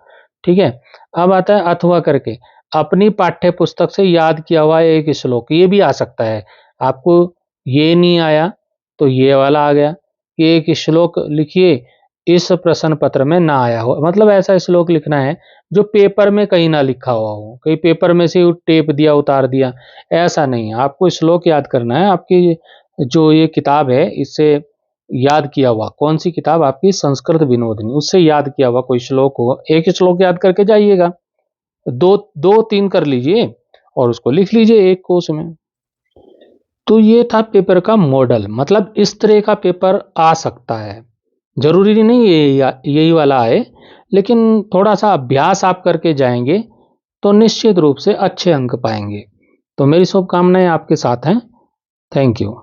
ठीक है। अब आता है अथवा करके, अपनी पाठ्य पुस्तक से याद किया हुआ एक श्लोक, ये भी आ सकता है। आपको ये नहीं आया तो ये वाला आ गया कि एक श्लोक लिखिए इस प्रश्न पत्र में ना आया हो, मतलब ऐसा श्लोक लिखना है जो पेपर में कहीं ना लिखा हुआ हो, कहीं पेपर में से टेप दिया उतार दिया, ऐसा नहीं है। आपको श्लोक याद करना है। आपकी जो ये किताब है इससे याद किया हुआ, कौन सी किताब? आपकी संस्कृत विनोदनी, उससे याद किया हुआ कोई श्लोक हो, एक श्लोक याद करके जाइएगा। दो दो तीन कर लीजिए और उसको लिख लीजिए एक कोश में। तो ये था पेपर का मॉडल, मतलब इस तरह का पेपर आ सकता है। जरूरी नहीं यही वाला आए, लेकिन थोड़ा सा अभ्यास आप करके जाएंगे तो निश्चित रूप से अच्छे अंक पाएंगे। तो मेरी शुभकामनाएं आपके साथ हैं। Thank you.